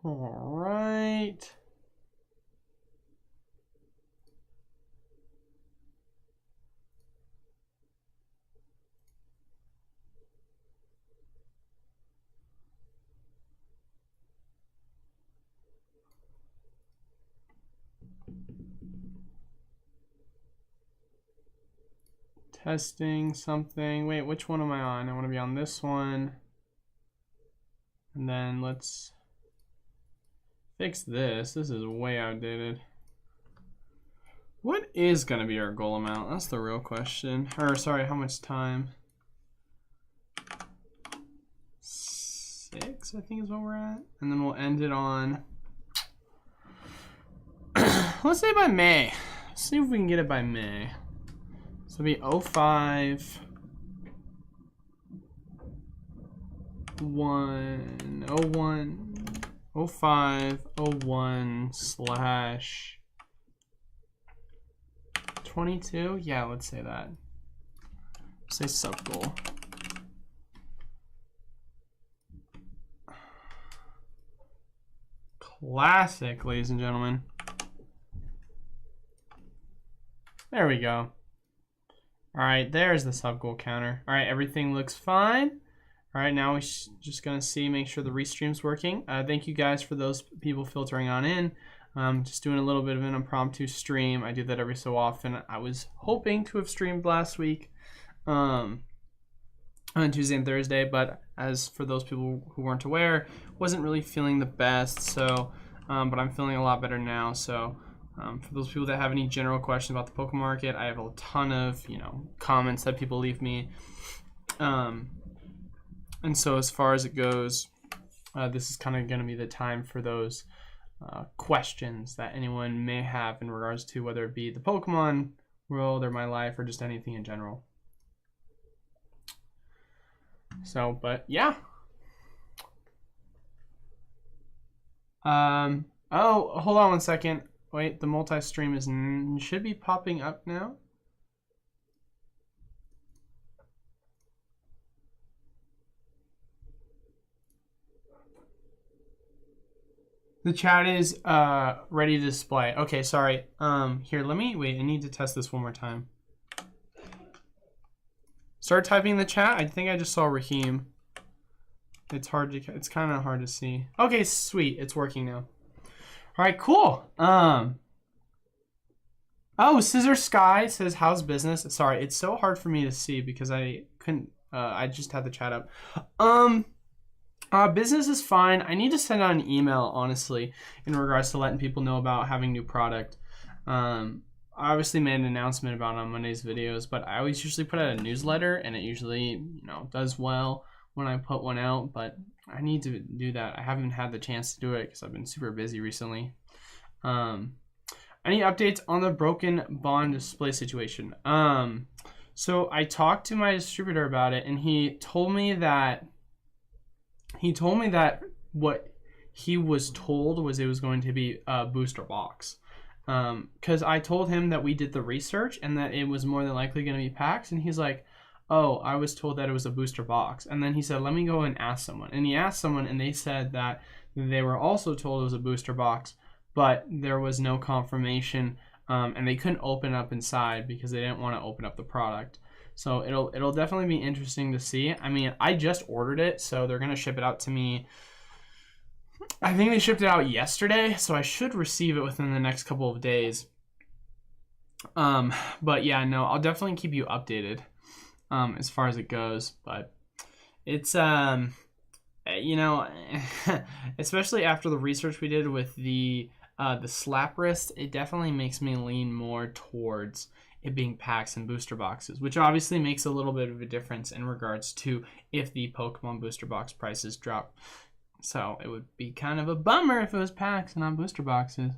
All right. Testing something. Wait, which one am I on? I want to be on this one. And then let's fix this. This is way outdated. What is going to be our goal amount? That's the real question. Or, sorry, how much time? 6, I think is what we're at. And then we'll end it on... let's say by May. Let's see if we can get it by May. So it'll be 05... 05/01/22. Yeah, let's say that. Say sub goal. Classic, ladies and gentlemen. There we go. All right, there's the sub goal counter. All right, everything looks fine. All right, now we're just gonna make sure the restream's working. Thank you guys for those people filtering on in. Just doing a little bit of an impromptu stream. I do that every so often. I was hoping to have streamed last week on Tuesday and Thursday, but as for those people who weren't aware, wasn't really feeling the best. So, but I'm feeling a lot better now. So, for those people that have any general questions about the Pokemon market, I have a ton of comments that people leave me. And so as far as it goes, this is kind of going to be the time for those questions that anyone may have in regards to whether it be the Pokemon world or my life or just anything in general. So, but yeah. Oh, hold on one second. Wait, the multi-stream should be popping up now. The chat is ready to display. Okay, sorry. Here, let me wait. I need to test this one more time. Start typing in the chat. I think I just saw Raheem. It's kind of hard to see. Okay, sweet. It's working now. All right, cool. Oh, Scissor Sky says, "How's business?" Sorry, it's so hard for me to see because I couldn't. I just had the chat up. Business is fine. I need to send out an email, honestly, in regards to letting people know about having new product. I obviously made an announcement about it on Monday's videos, but I always usually put out a newsletter, and it usually, does well when I put one out, but I need to do that. I haven't had the chance to do it because I've been super busy recently. Any updates on the broken bond display situation? So I talked to my distributor about it, and he told me that what he was told was it was going to be a booster box. Because I told him that we did the research and that it was more than likely going to be packs. And he's like, oh, I was told that it was a booster box. And then he said, let me go and ask someone. And he asked someone and they said that they were also told it was a booster box, but there was no confirmation. And they couldn't open up inside because they didn't want to open up the product. So it'll definitely be interesting to see. I mean, I just ordered it, so they're gonna ship it out to me. I think they shipped it out yesterday, so I should receive it within the next couple of days. But yeah, no, I'll definitely keep you updated as far as it goes. But it's especially after the research we did with the slap wrist, it definitely makes me lean more towards it being packs and booster boxes, which obviously makes a little bit of a difference in regards to if the Pokemon booster box prices drop. So it would be kind of a bummer if it was packs and not booster boxes.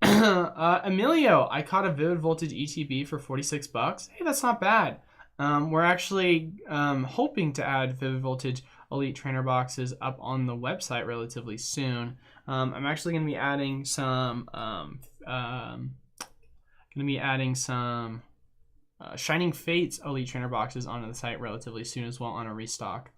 Emilio, I caught a Vivid Voltage ETB for $46. Hey, that's not bad. We're actually hoping to add Vivid Voltage Elite Trainer boxes up on the website relatively soon. I'm actually going to be adding some Shining Fates Elite Trainer boxes onto the site relatively soon as well on a restock.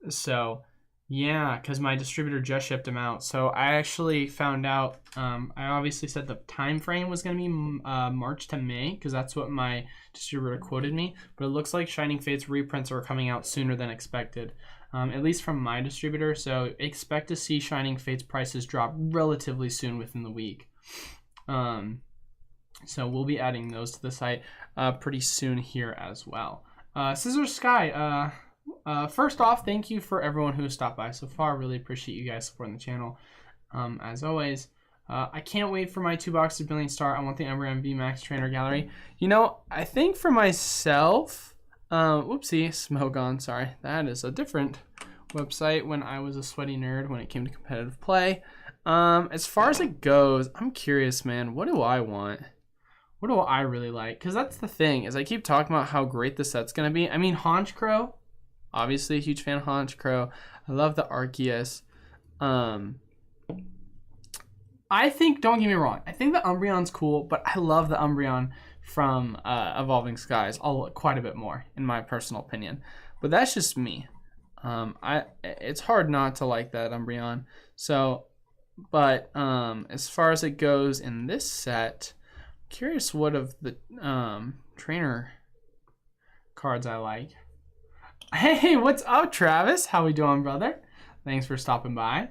So Yeah, because my distributor just shipped them out. So I actually found out. I obviously said the time frame was going to be March to May because that's what my distributor quoted me. But it looks like Shining Fates reprints are coming out sooner than expected, at least from my distributor. So expect to see Shining Fates prices drop relatively soon within the week. So we'll be adding those to the site pretty soon here as well. Scissor Sky. First off, thank you for everyone who has stopped by so far. Really appreciate you guys supporting the channel. As always, I can't wait for my 2 boxes of Billion Star. I want the Umbreon VMAX Trainer Gallery. You know, I think for myself, whoopsie, Smogon, sorry. That is a different website when I was a sweaty nerd when it came to competitive play. As far as it goes, I'm curious, man. What do I want? What do I really like? Because that's the thing, is I keep talking about how great the set's going to be. I mean, Honchkrow. Obviously a huge fan of Honchkrow. I love the Arceus. I think, don't get me wrong, I think the Umbreon's cool, but I love the Umbreon from Evolving Skies quite a bit more, in my personal opinion. But that's just me. It's hard not to like that Umbreon. So, but as far as it goes in this set, I'm curious what of the trainer cards I like. Hey, what's up, Travis? How we doing, brother? Thanks for stopping by.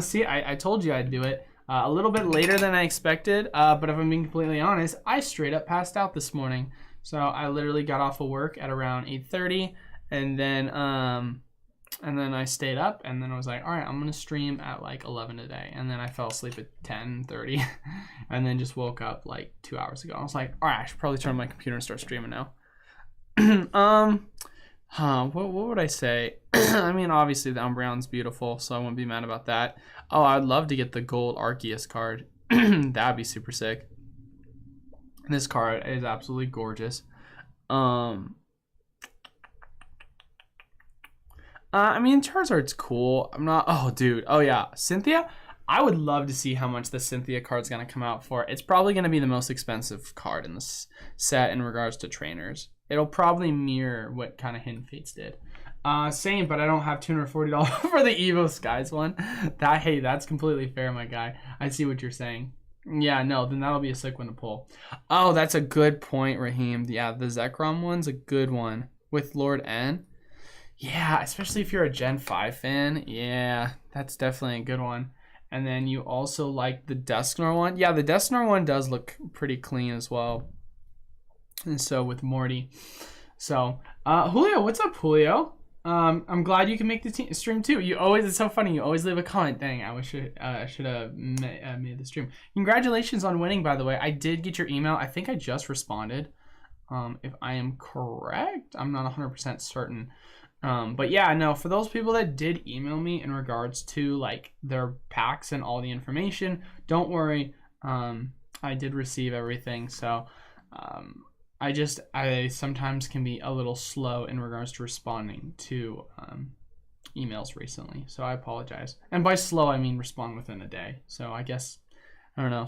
See, I told you I'd do it a little bit later than I expected, but if I'm being completely honest, I straight up passed out this morning. So I literally got off of work at around 8:30, and then I stayed up, and then I was like, all right, I'm gonna stream at like 11 today, and then I fell asleep at 10:30, and then just woke up like 2 hours ago. I was like, all right, I should probably turn on my computer and start streaming now. What would I say? I mean, obviously the Umbreon's beautiful, so I won't be mad about that. Oh, I'd love to get the gold Arceus card. That'd be super sick. This card is absolutely gorgeous. I mean, Charizard's cool. I'm not... Oh, dude. Oh, yeah. Cynthia? I would love to see how much the Cynthia card's going to come out for. It's probably going to be the most expensive card in this set in regards to trainers. It'll probably mirror what kind of Hidden Fates did. Same, but I don't have $240 for the Evo Skies one. Hey, that's completely fair, my guy. I see what you're saying. Yeah, no, then that'll be a sick one to pull. Oh, that's a good point, Raheem. Yeah, the Zekrom one's a good one with Lord N. Yeah, especially if you're a Gen 5 fan. Yeah, that's definitely a good one. And then you also like the Dusknoir one. Yeah, the Dusknoir one does look pretty clean as well. And so with Morty. So, Julio, what's up, Julio? I'm glad you can make the stream too. It's so funny. You always leave a comment. Dang, I wish I should have made the stream. Congratulations on winning, by the way. I did get your email. I think I just responded. If I am correct, I'm not 100% certain. But yeah, no, for those people that did email me in regards to like their packs and all the information, don't worry. I did receive everything. So, I sometimes can be a little slow in regards to responding to emails recently, so I apologize. And by slow, I mean respond within a day. So I guess I don't know.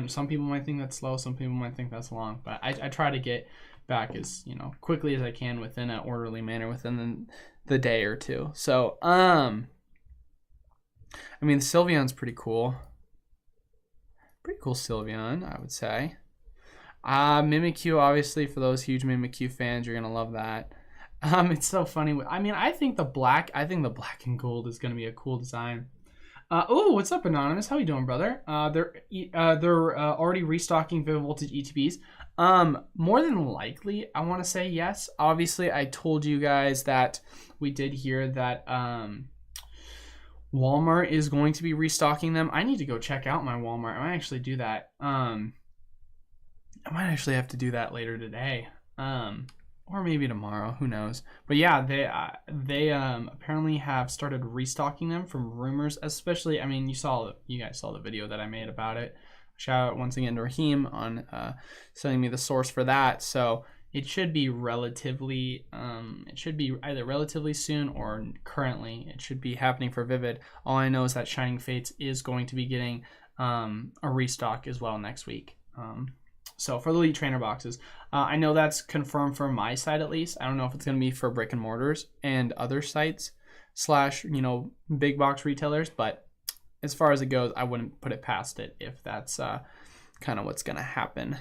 Some people might think that's slow. Some people might think that's long. But I try to get back as quickly as I can within an orderly manner within the day or two. So I mean, Sylveon's pretty cool. Pretty cool Sylveon, I would say. Mimikyu, obviously, for those huge Mimikyu fans, you're gonna love that. It's so funny. I mean, I think the black and gold is gonna be a cool design. Oh, what's up, Anonymous? How you doing, brother? They're already restocking Vivid Voltage ETBs. More than likely, I want to say yes. Obviously, I told you guys that we did hear that Walmart is going to be restocking them. I need to go check out my Walmart. I might actually do that. I might actually have to do that later today, or maybe tomorrow. Who knows? But yeah, they apparently have started restocking them from rumors. Especially, I mean, you guys saw the video that I made about it. Shout out once again to Raheem on sending me the source for that. So it should be relatively, either relatively soon or currently. It should be happening for Vivid. All I know is that Shining Fates is going to be getting a restock as well next week. So for the Elite Trainer boxes, I know that's confirmed for my side at least. I don't know if it's going to be for brick and mortars and other sites. slash, you know, big box retailers. But as far as it goes, I wouldn't put it past it if that's kind of what's going to happen.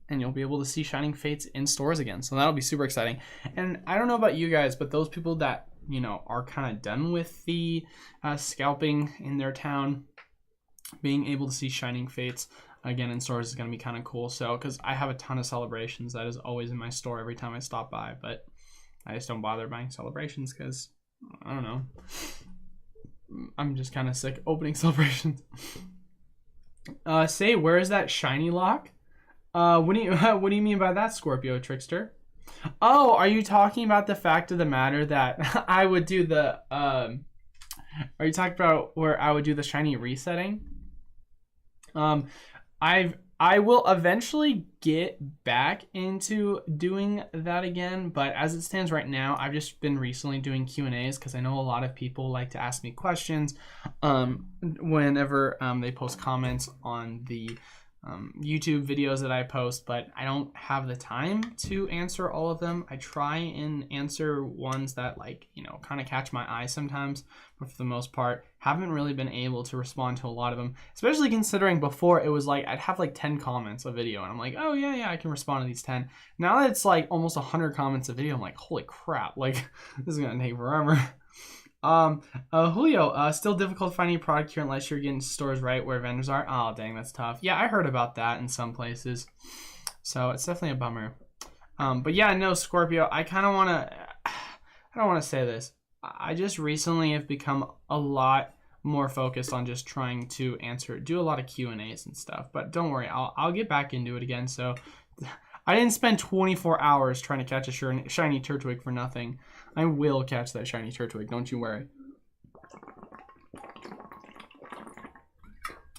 And you'll be able to see Shining Fates in stores again. So that'll be super exciting. And I don't know about you guys, but those people that, you know, are kind of done with the scalping in their town, being able to see Shining Fates again in stores is going to be kind of cool. So, because I have a ton of celebrations that is always in my store every time I stop by, but I just don't bother buying celebrations because, I don't know, I'm just kind of sick opening celebrations. Say, where is that shiny lock? What do you mean by that, Scorpio Trickster? Oh, are you talking about the fact of the matter that I would do the are you talking about where I would do the shiny resetting? I will eventually get back into doing that again, but as it stands right now, I've just been recently doing Q&As because I know a lot of people like to ask me questions whenever they post comments on the YouTube videos that I post, but I don't have the time to answer all of them. I try and answer ones that, like, you know, kind of catch my eye sometimes, but for the most part, haven't really been able to respond to a lot of them, especially considering before it was like I'd have like 10 comments a video and I'm like, oh yeah, I can respond to these 10. Now that it's like almost 100 comments a video, I'm like, holy crap, like this is gonna take forever. Julio, still difficult finding product here unless you're getting stores right where vendors are. Oh, dang, that's tough. Yeah, I heard about that in some places. So it's definitely a bummer. But yeah, no, Scorpio, I don't want to say this. I just recently have become a lot more focused on just trying to do a lot of Q&As and stuff. But don't worry, I'll get back into it again. So I didn't spend 24 hours trying to catch a shiny Turtwig for nothing. I will catch that shiny Turtwig, don't you worry.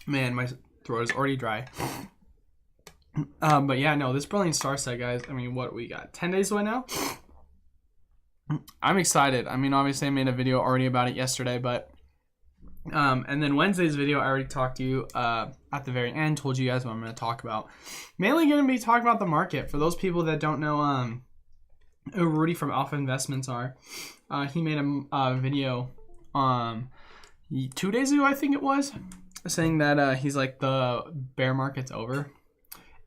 Man, my throat is already dry. But yeah, no, this Brilliant Star set, guys, I mean, what we got? 10 days away now? I'm excited. I mean, obviously I made a video already about it yesterday, but and then Wednesday's video, I already talked to you at the very end, told you guys what I'm going to talk about. Mainly going to be talking about the market. For those people that don't know who Rudy from Alpha Investments are, he made a video 2 days ago, I think it was, saying that he's like, the bear market's over.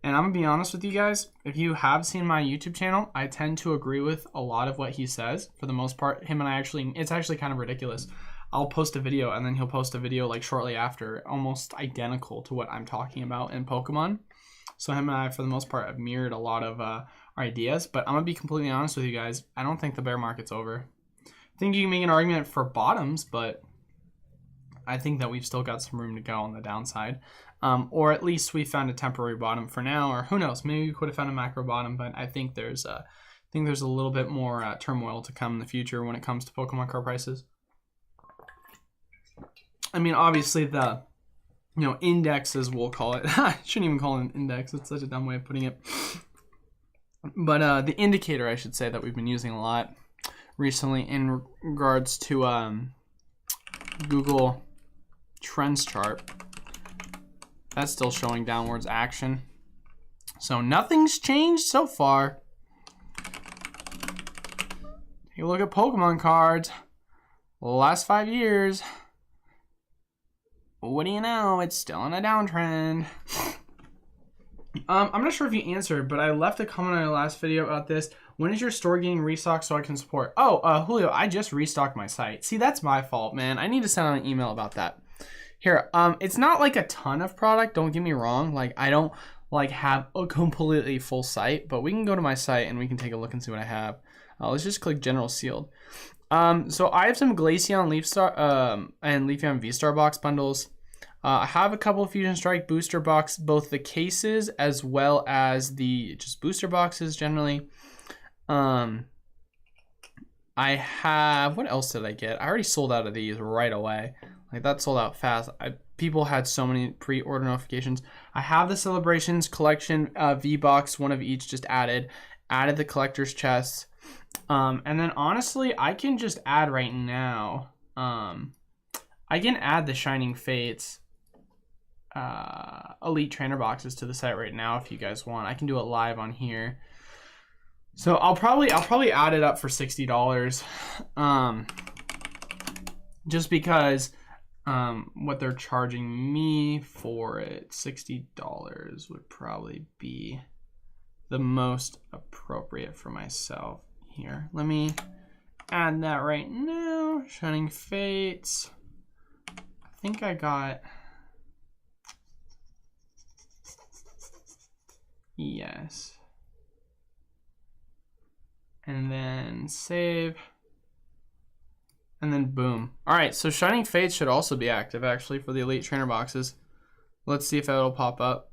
And I'm going to be honest with you guys, if you have seen my YouTube channel, I tend to agree with a lot of what he says. For the most part, him and I it's actually kind of ridiculous. I'll post a video and then he'll post a video like shortly after, almost identical to what I'm talking about in Pokemon. So him and I, for the most part, have mirrored a lot of our ideas. But I'm going to be completely honest with you guys. I don't think the bear market's over. I think you can make an argument for bottoms, but I think that we've still got some room to go on the downside. Or at least we found a temporary bottom for now, or who knows, maybe we could have found a macro bottom, but I think there's a little bit more turmoil to come in the future when it comes to Pokemon card prices. I mean, obviously the, you know, indexes, we'll call it. I shouldn't even call it an index. It's such a dumb way of putting it. But the indicator, I should say, that we've been using a lot recently in regards to Google Trends chart, that's still showing downwards action. So nothing's changed so far. Take a look at Pokemon cards. Last 5 years. What do you know? It's still in a downtrend. I'm not sure if you answered, but I left a comment on your last video about this. When is your store getting restocked so I can support? Oh, Julio, I just restocked my site. See, that's my fault, man. I need to send out an email about that. Here, it's not like a ton of product, don't get me wrong. Like, I don't like have a completely full site, but we can go to my site and we can take a look and see what I have. Let's just click General Sealed. So I have some Glaceon Leafstar and Leafeon V-Star box bundles. I have a couple of Fusion Strike booster box, both the cases as well as the just booster boxes generally. I have, what else did I get? I already sold out of these right away. Like, that sold out fast. People had so many pre-order notifications. I have the Celebrations Collection V-Box, one of each just added the collector's chest. And then honestly, I can just add right now. I can add the Shining Fates Elite Trainer boxes to the site right now if you guys want. I can do it live on here. So I'll probably add it up for $60. just because what they're charging me for it, $60 would probably be the most appropriate for myself here. Let me add that right now. Shining Fates. I think I got, yes. And then save. And then boom. All right, so Shining Fates should also be active actually for the Elite Trainer boxes. Let's see if that'll pop up.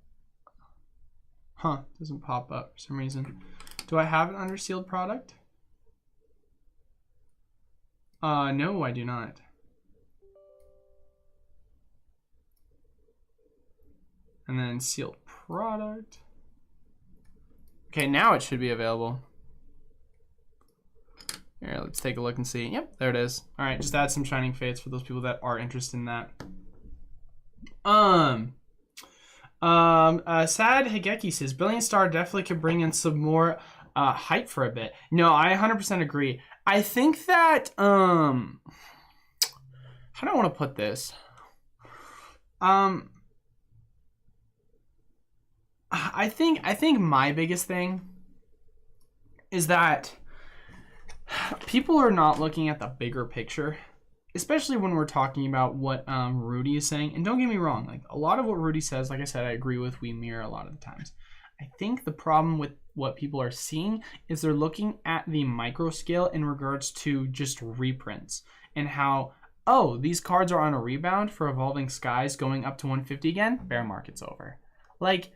Huh, doesn't pop up for some reason. Do I have an under sealed product? No, I do not. And then sealed product. Okay, now it should be available. Here, let's take a look and see. Yep, there it is. All right, just add some Shining Fates for those people that are interested in that. Sad Higeki says, Brilliant Star definitely could bring in some more hype for a bit. No, I 100% agree. I think that, how do I want to put this? I think my biggest thing is that people are not looking at the bigger picture, especially when we're talking about what Rudy is saying. And don't get me wrong, like a lot of what Rudy says, like I said, I agree with. We mirror a lot of the times. I think the problem with what people are seeing is they're looking at the micro scale in regards to just reprints and how, oh, these cards are on a rebound for Evolving Skies going up to 150 again. Bear market's over. Like,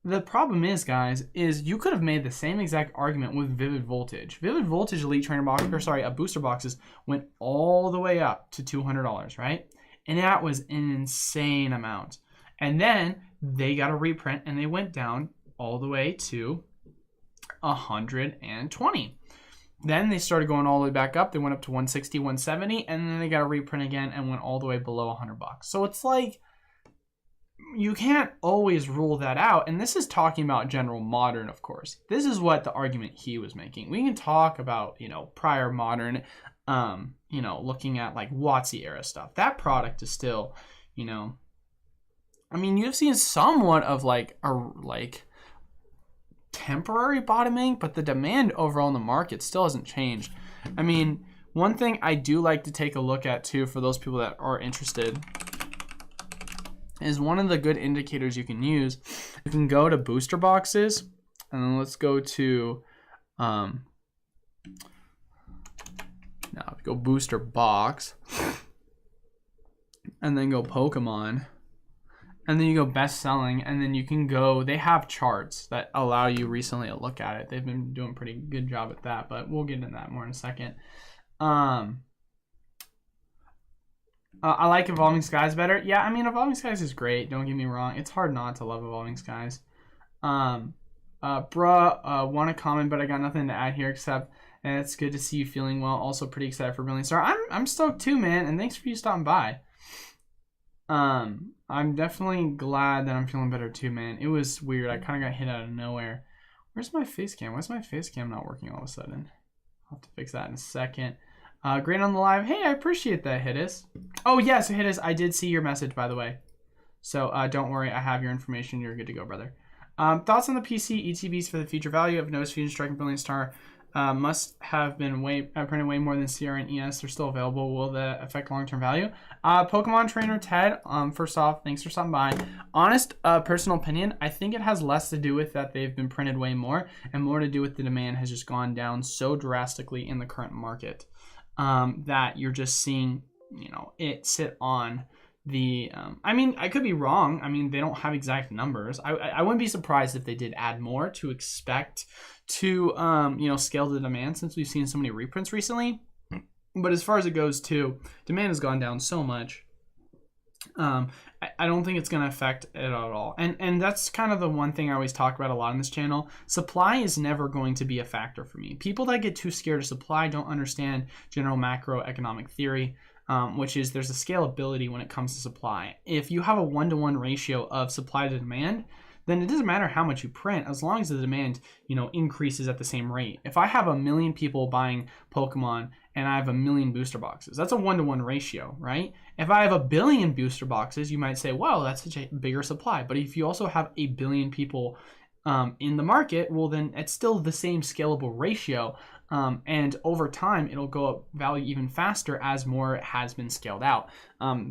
the problem is, guys, is you could have made the same exact argument with Vivid Voltage. Vivid Voltage Elite Trainer box, or sorry, booster boxes went all the way up to $200, right? And that was an insane amount. And then they got a reprint and they went down all the way to 120. Then they started going all the way back up. They went up to 160, 170, and then they got a reprint again and went all the way below $100. So it's like, you can't always rule that out. And this is talking about general modern, of course. This is what the argument he was making. We can talk about, prior modern, looking at like WotC era stuff. That product is still, I mean, you've seen somewhat of like temporary bottoming, but the demand overall in the market still hasn't changed. I mean, one thing I do like to take a look at too, for those people that are interested, is one of the good indicators you can use. You can go to booster boxes, and then let's go to go booster box, and then go Pokemon, and then you go best selling, and then you can go, they have charts that allow you recently to look at it. They've been doing a pretty good job at that, but we'll get into that more in a second. I like Evolving Skies better. Yeah, I mean, Evolving Skies is great. Don't get me wrong. It's hard not to love Evolving Skies. Want to comment, but I got nothing to add here except it's good to see you feeling well. Also pretty excited for Brilliant Star. I'm stoked too, man, and thanks for you stopping by. I'm definitely glad that I'm feeling better too, man. It was weird. I kind of got hit out of nowhere. Where's my face cam? Why's my face cam not working all of a sudden? I'll have to fix that in a second. Great on the live. Hey, I appreciate that, Hittis. Oh, yeah, so Hittis, I did see your message, by the way. So don't worry, I have your information. You're good to go, brother. Thoughts on the PC ETBs for the future value of Nose Fusion Strike and Brilliant Star? Must have been printed way more than CR and ES. They're still available. Will that affect long-term value? Pokemon Trainer Ted, first off, thanks for stopping by. Honest personal opinion, I think it has less to do with that they've been printed way more and more to do with the demand has just gone down so drastically in the current market. That you're just seeing, it sit on the, I mean, I could be wrong. I mean, they don't have exact numbers. I wouldn't be surprised if they did add more to expect to, scale the demand since we've seen so many reprints recently. But as far as it goes too, demand has gone down so much. I don't think it's going to affect it at all. And that's kind of the one thing I always talk about a lot on this channel. Supply is never going to be a factor for me. People that get too scared of supply don't understand general macroeconomic theory, which is there's a scalability when it comes to supply. If you have a 1-to-1 ratio of supply to demand, then it doesn't matter how much you print as long as the demand, increases at the same rate. If I have 1 million people buying Pokemon and I have 1 million booster boxes, that's a 1-to-1 ratio, right? If I have 1 billion booster boxes, you might say, well, that's such a bigger supply. But if you also have 1 billion people in the market, well, then it's still the same scalable ratio. And over time, it'll go up value even faster as more has been scaled out.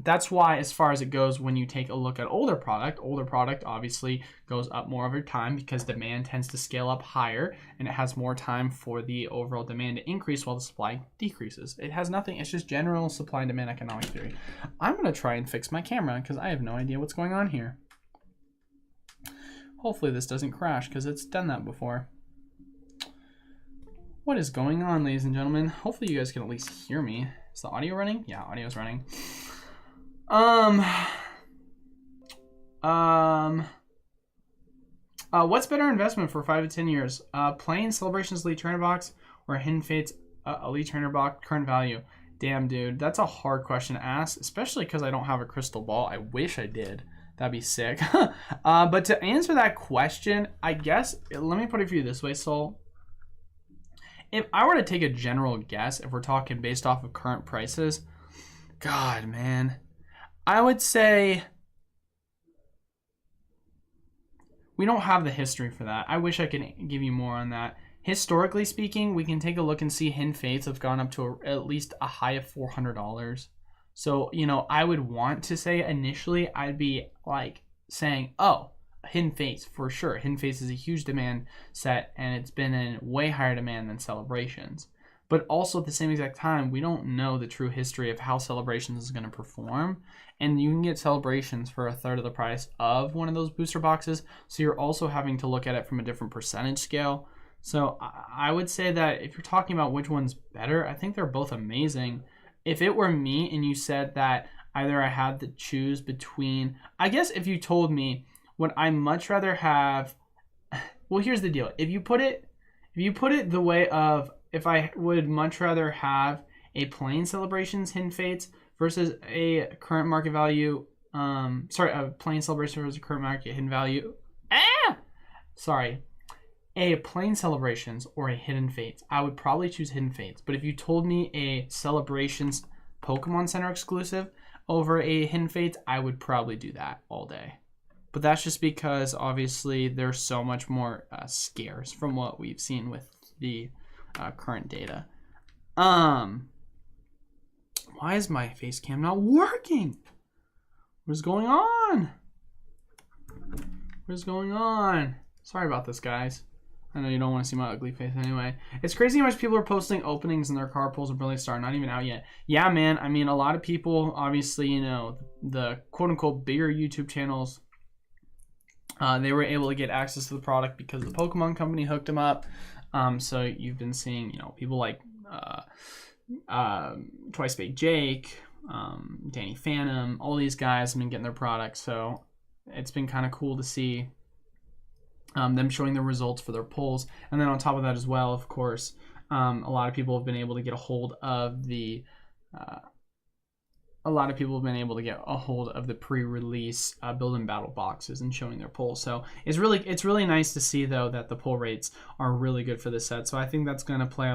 That's why, as far as it goes, when you take a look at older product obviously goes up more over time because demand tends to scale up higher and it has more time for the overall demand to increase while the supply decreases. It has nothing, it's just general supply and demand economic theory. I'm going to try and fix my camera because I have no idea what's going on here. Hopefully this doesn't crash because it's done that before. What is going on, ladies and gentlemen? Hopefully you guys can at least hear me. Is the audio running? Yeah, audio's running. What's better investment for 5 to 10 years? Playing Celebrations Elite Trainer Box or Hidden Fates Elite Trainer Box current value? Damn, dude, that's a hard question to ask, especially because I don't have a crystal ball. I wish I did. That'd be sick. But to answer that question, I guess, let me put it for you this way, Soul. If I were to take a general guess, if we're talking based off of current prices, God, man, I would say we don't have the history for that. I wish I could give you more on that. Historically speaking, we can take a look and see Hidden Fates have gone up to at least a high of $400. So, I would want to say initially I'd be like saying, oh, Hidden Fates for sure. Hidden Fates is a huge demand set and it's been in way higher demand than Celebrations. But also at the same exact time, we don't know the true history of how Celebrations is going to perform. And you can get Celebrations for 1/3 of the price of one of those booster boxes. So you're also having to look at it from a different percentage scale. So I would say that if you're talking about which one's better, I think they're both amazing. If it were me and you said that either I had to choose between, I guess if you told me, would I much rather have, well, here's the deal. If you put it the way of, if I would much rather have a plain Celebrations Hidden Fates versus a current market value, a plain Celebration versus a current market hidden value, a plain Celebrations or a Hidden Fates, I would probably choose Hidden Fates. But if you told me a Celebrations Pokemon Center exclusive over a Hidden Fates, I would probably do that all day. But that's just because obviously they're so much more scarce from what we've seen with the current data. Why is my face cam not working? What is going on? What is going on? Sorry about this, guys. I know you don't want to see my ugly face anyway. It's crazy how much people are posting openings in their card pulls of Brilliant Star, not even out yet. Yeah, man. I mean, a lot of people, obviously, the quote-unquote bigger YouTube channels, they were able to get access to the product because the Pokemon company hooked them up. So you've been seeing, people like Twice Baked Jake, Danny Phantom, all these guys have been getting their products. So it's been kind of cool to see them showing the results for their pulls. And then on top of that as well, of course, a lot of people have been able to get a hold of the pre-release build and battle boxes and showing their pulls. So it's really nice to see though that the pull rates are really good for this set. So I think that's going to play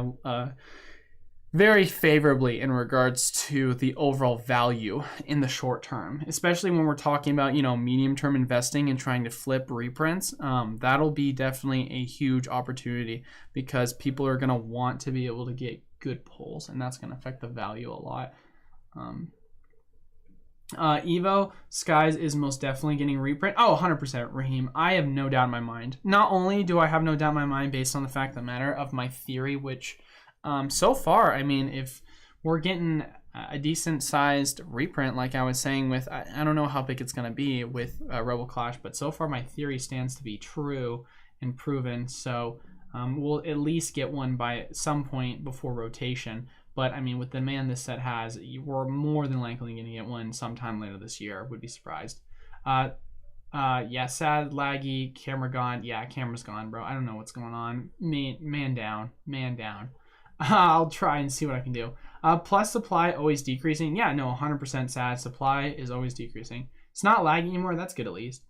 very favorably in regards to the overall value in the short term, especially when we're talking about medium term investing and trying to flip reprints. That'll be definitely a huge opportunity because people are going to want to be able to get good pulls, and that's going to affect the value a lot. Evo Skies is most definitely getting reprint. Oh, 100%, Raheem. I have no doubt in my mind. Not only do I have no doubt in my mind based on the fact of the matter of my theory, which so far, I mean, if we're getting a decent sized reprint, like I was saying with, I don't know how big it's going to be with Rebel Clash, but so far my theory stands to be true and proven. So we'll at least get one by some point before rotation. But I mean, with the demand this set has, we're more than likely going to get one sometime later this year. Would be surprised. Yeah, sad, laggy, camera gone. Yeah, camera's gone, bro. I don't know what's going on. Man down. I'll try and see what I can do. Plus supply always decreasing. Yeah, no, 100% sad. Supply is always decreasing. It's not lagging anymore. That's good at least.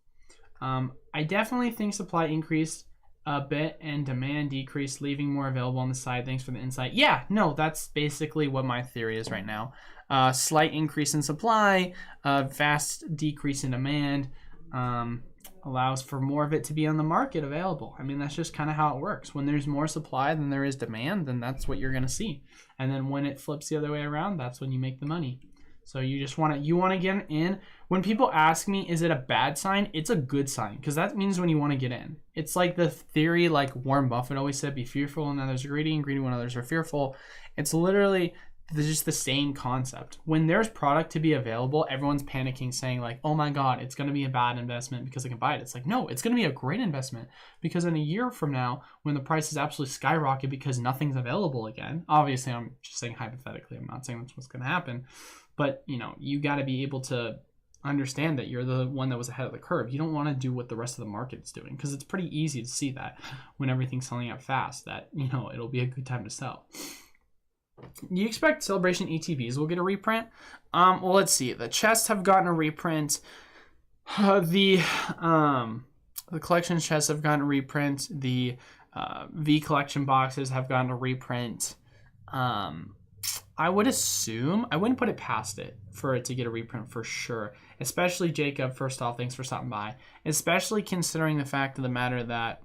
I definitely think supply increased a bit and demand decreased, leaving more available on the side. Thanks for the insight. Yeah, no, that's basically what my theory is right now. Slight increase in supply, vast decrease in demand, allows for more of it to be on the market available. I mean, that's just kind of how it works. When there's more supply than there is demand, then that's what you're going to see. And then when it flips the other way around, that's when you make the money. So you just want to get in. When people ask me, is it a bad sign? It's a good sign, because that means when you want to get in. It's like the theory, like Warren Buffett always said, be fearful when others are greedy and greedy when others are fearful. It's literally just the same concept. When there's product to be available, everyone's panicking saying like, oh my God, it's going to be a bad investment because I can buy it. It's like, no, it's going to be a great investment, because in a year from now, when the prices absolutely skyrocket because nothing's available again, obviously I'm just saying hypothetically, I'm not saying that's what's going to happen, but you got to be able to understand that you're the one that was ahead of the curve. You don't want to do what the rest of the market is doing, because it's pretty easy to see that when everything's selling out fast that, it'll be a good time to sell. Do you expect Celebration ETBs will get a reprint? Well, let's see. The chests have gotten a reprint. The collection chests have gotten a reprint. The V collection boxes have gotten a reprint. I would assume, I wouldn't put it past it for it to get a reprint for sure. Especially Jacob, first off, thanks for stopping by. Especially considering the fact of the matter that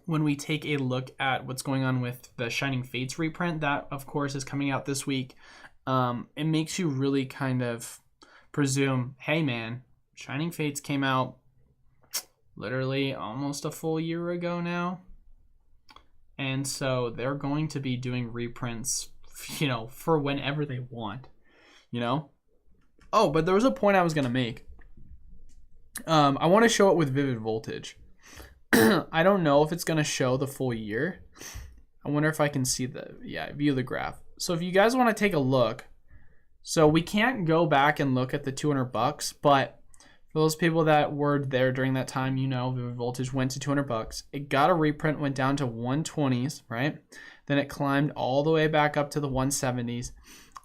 when we take a look at what's going on with the Shining Fates reprint, that of course is coming out this week, it makes you really kind of presume, hey man, Shining Fates came out literally almost a full year ago now. And so they're going to be doing reprints, for whenever they want, Oh, but there was a point I was going to make. I want to show it with Vivid Voltage. I don't know if it's going to show the full year. I wonder if I can see view the graph. So if you guys want to take a look, so we can't go back and look at the $200, but for those people that were there during that time, Vivid Voltage went to $200. It got a reprint, went down to 120s, right? Then it climbed all the way back up to the 170s,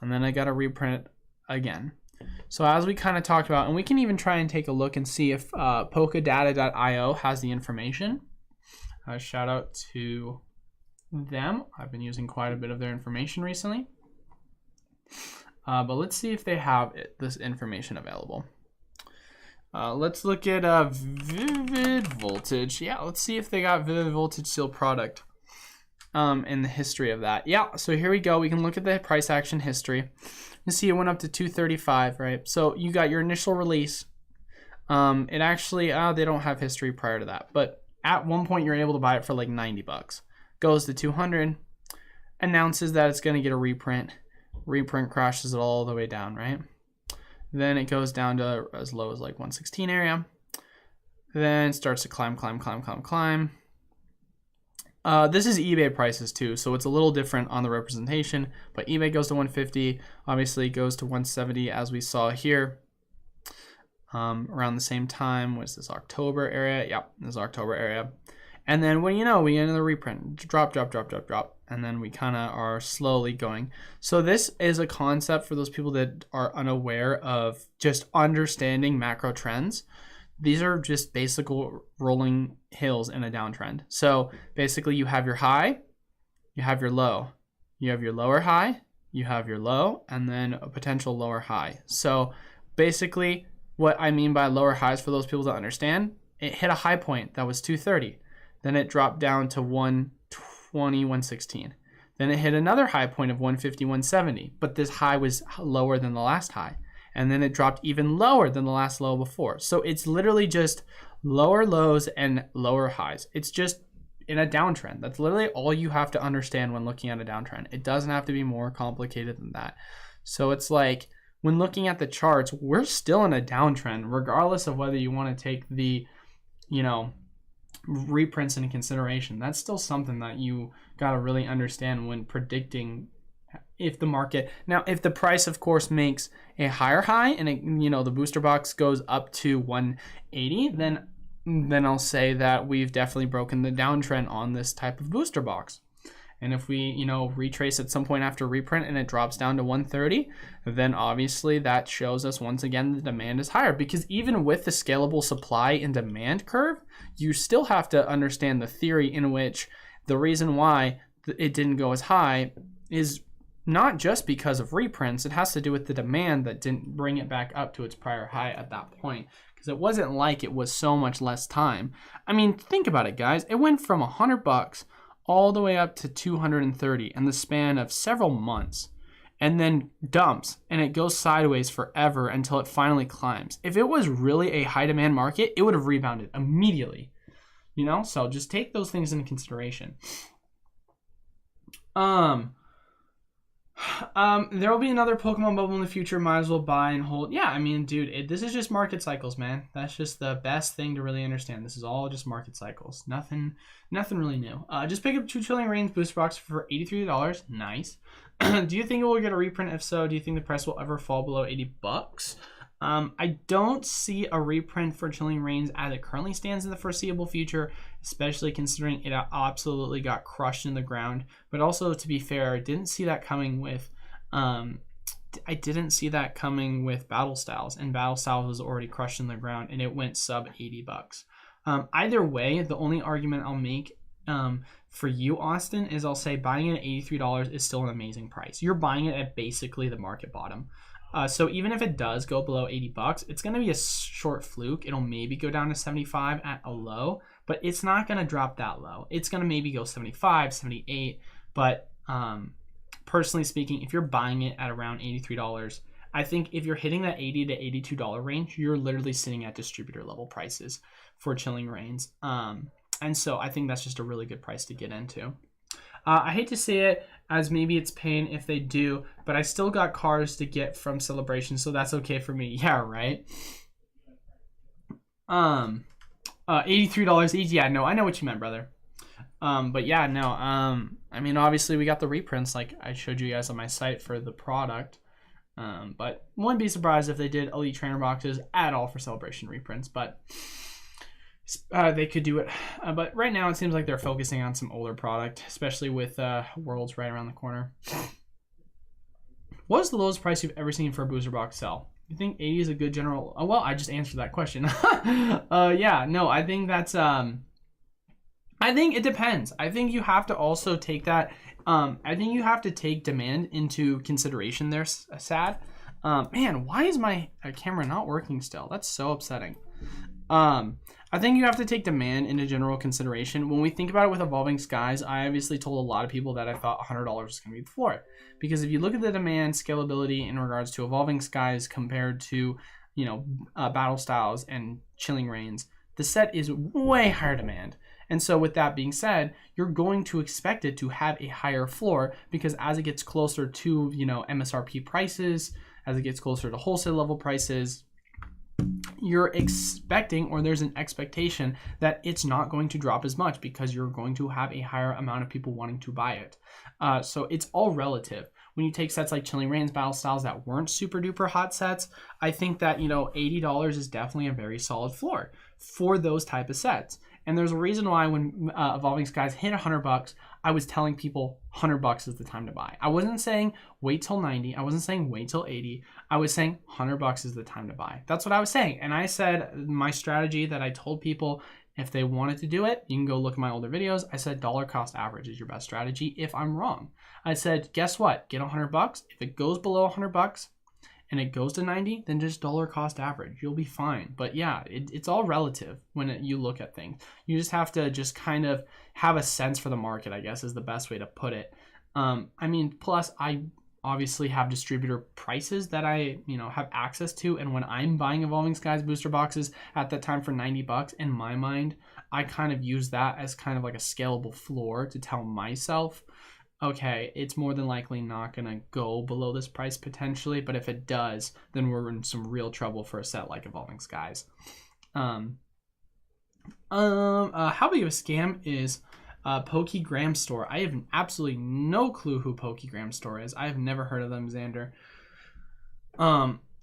and then I got a reprint again. So as we kind of talked about, and we can even try and take a look and see if Polkadata.io has the information. Shout out to them. I've been using quite a bit of their information recently. But let's see if they have this information available. Let's look at Vivid Voltage. Yeah, let's see if they got Vivid Voltage sealed product in the history of that. Yeah, so here we go. We can look at the price action history. You see it went up to 235, right? So you got your initial release. It actually, they don't have history prior to that, but at one point you're able to buy it for like $90. Goes to 200, announces that it's going to get a reprint. Reprint crashes it all the way down, right? Then it goes down to as low as like 116 area. Then starts to climb. This is eBay prices too, so it's a little different on the representation, but eBay goes to 150, obviously goes to 170 as we saw here. Around the same time, what's this, October area? Yep, this is October area. And then what do you know, we get into the reprint, drop, and then we kind of are slowly going. So this is a concept for those people that are unaware of just understanding macro trends. These are just basic rolling hills in a downtrend. So basically you have your high, you have your low, you have your lower high, you have your low, and then a potential lower high. So basically what I mean by lower highs, for those people that understand, it hit a high point that was 230. Then it dropped down to 120, 116. Then it hit another high point of 150, 170. But this high was lower than the last high. And then it dropped even lower than the last low before. So it's literally just lower lows and lower highs. It's just in a downtrend. That's literally all you have to understand when looking at a downtrend. It doesn't have to be more complicated than that. So it's like when looking at the charts, we're still in a downtrend, regardless of whether you want to take the, reprints into consideration. That's still something that you got to really understand when predicting if the market, now if the price of course makes a higher high and it, the booster box goes up to 180, then I'll say that we've definitely broken the downtrend on this type of booster box. And if we, you know, retrace at some point after reprint and it drops down to 130, then obviously that shows us once again the demand is higher, because even with the scalable supply and demand curve, you still have to understand the theory in which the reason why it didn't go as high is not just because of reprints. It has to do with the demand that didn't bring it back up to its prior high at that point, because it wasn't like it was so much less time. I mean, think about it, guys. It went from $100 all the way up to 230 in the span of several months, and then dumps, and it goes sideways forever until it finally climbs. If it was really a high demand market, it would have rebounded immediately, you know? So just take those things into consideration. There will be another Pokemon bubble in the future. Might as well buy and hold. Yeah, I mean, dude, this is just market cycles, man. That's just the best thing to really understand. This is all just market cycles. Nothing really new. Just pick up 2 Chilling Reigns booster box for $83. Nice. Do you think it will get a reprint? If so, do you think the price will ever fall below $80? I don't see a reprint for Chilling Reigns as it currently stands in the foreseeable future, especially considering it absolutely got crushed in the ground. But also, to be fair, I didn't see that coming with Battle Styles, and Battle Styles was already crushed in the ground and it went sub $80. Either way, the only argument I'll make for you, Austin, is I'll say buying it at $83 is still an amazing price. You're buying it at basically the market bottom. So even if it does go below $80, it's going to be a short fluke. It'll maybe go down to 75 at a low, but it's not going to drop that low. It's going to maybe go 75, 78. But personally speaking, if you're buying it at around $83, I think if you're hitting that $80 to $82 range, you're literally sitting at distributor level prices for Chilling Reigns. And so I think that's just a really good price to get into. I hate to say it, as maybe it's pain if they do, but I still got cars to get from Celebration, so that's okay for me. Yeah, right? $83 each. Yeah, no, I know what you meant, brother. But yeah, no, I mean, obviously we got the reprints like I showed you guys on my site for the product. But wouldn't be surprised if they did Elite Trainer boxes at all for Celebration reprints, but they could do it. But right now it seems like they're focusing on some older product, especially with Worlds right around the corner. What is the lowest price you've ever seen for a booster box sell? You think 80 is a good general? Oh, well, I just answered that question. Yeah, no, I think that's I think it depends. I think you have to also take that I think you have to take demand into consideration there, Sad. Man, why is my camera not working still? That's so upsetting. I think you have to take demand into general consideration. When we think about it with Evolving Skies, I obviously told a lot of people that I thought $100 was going to be the floor. Because if you look at the demand scalability in regards to Evolving Skies compared to, you know, Battle Styles and Chilling Reigns, the set is way higher demand. And so with that being said, you're going to expect it to have a higher floor, because as it gets closer to, you know, MSRP prices, as it gets closer to wholesale level prices, you're expecting, or there's an expectation that it's not going to drop as much because you're going to have a higher amount of people wanting to buy it. So it's all relative. When you take sets like Chilling Reigns, Battle Styles that weren't super duper hot sets, I think that, you know, $80 is definitely a very solid floor for those type of sets. And there's a reason why when Evolving Skies hit $100, I was telling people $100 is the time to buy. I wasn't saying wait till 90. I wasn't saying wait till 80. I was saying $100 is the time to buy. That's what I was saying. And I said my strategy that I told people if they wanted to do it, you can go look at my older videos. I said dollar cost average is your best strategy if I'm wrong. I said, guess what? Get $100. If it goes below $100, and it goes to 90, then just dollar cost average. You'll be fine. But yeah, it's all relative when you look at things. You just have to just kind of have a sense for the market, I guess, is the best way to put it. I mean, plus I obviously have distributor prices that I, you know, have access to. And when I'm buying Evolving Skies booster boxes at that time for $90, in my mind, I kind of use that as kind of like a scalable floor to tell myself, okay, it's more than likely not going to go below this price potentially, but if it does, then we're in some real trouble for a set like Evolving Skies. How big of a scam is Pokegram Store? I have absolutely no clue who Pokegram Store is. I have never heard of them, Xander.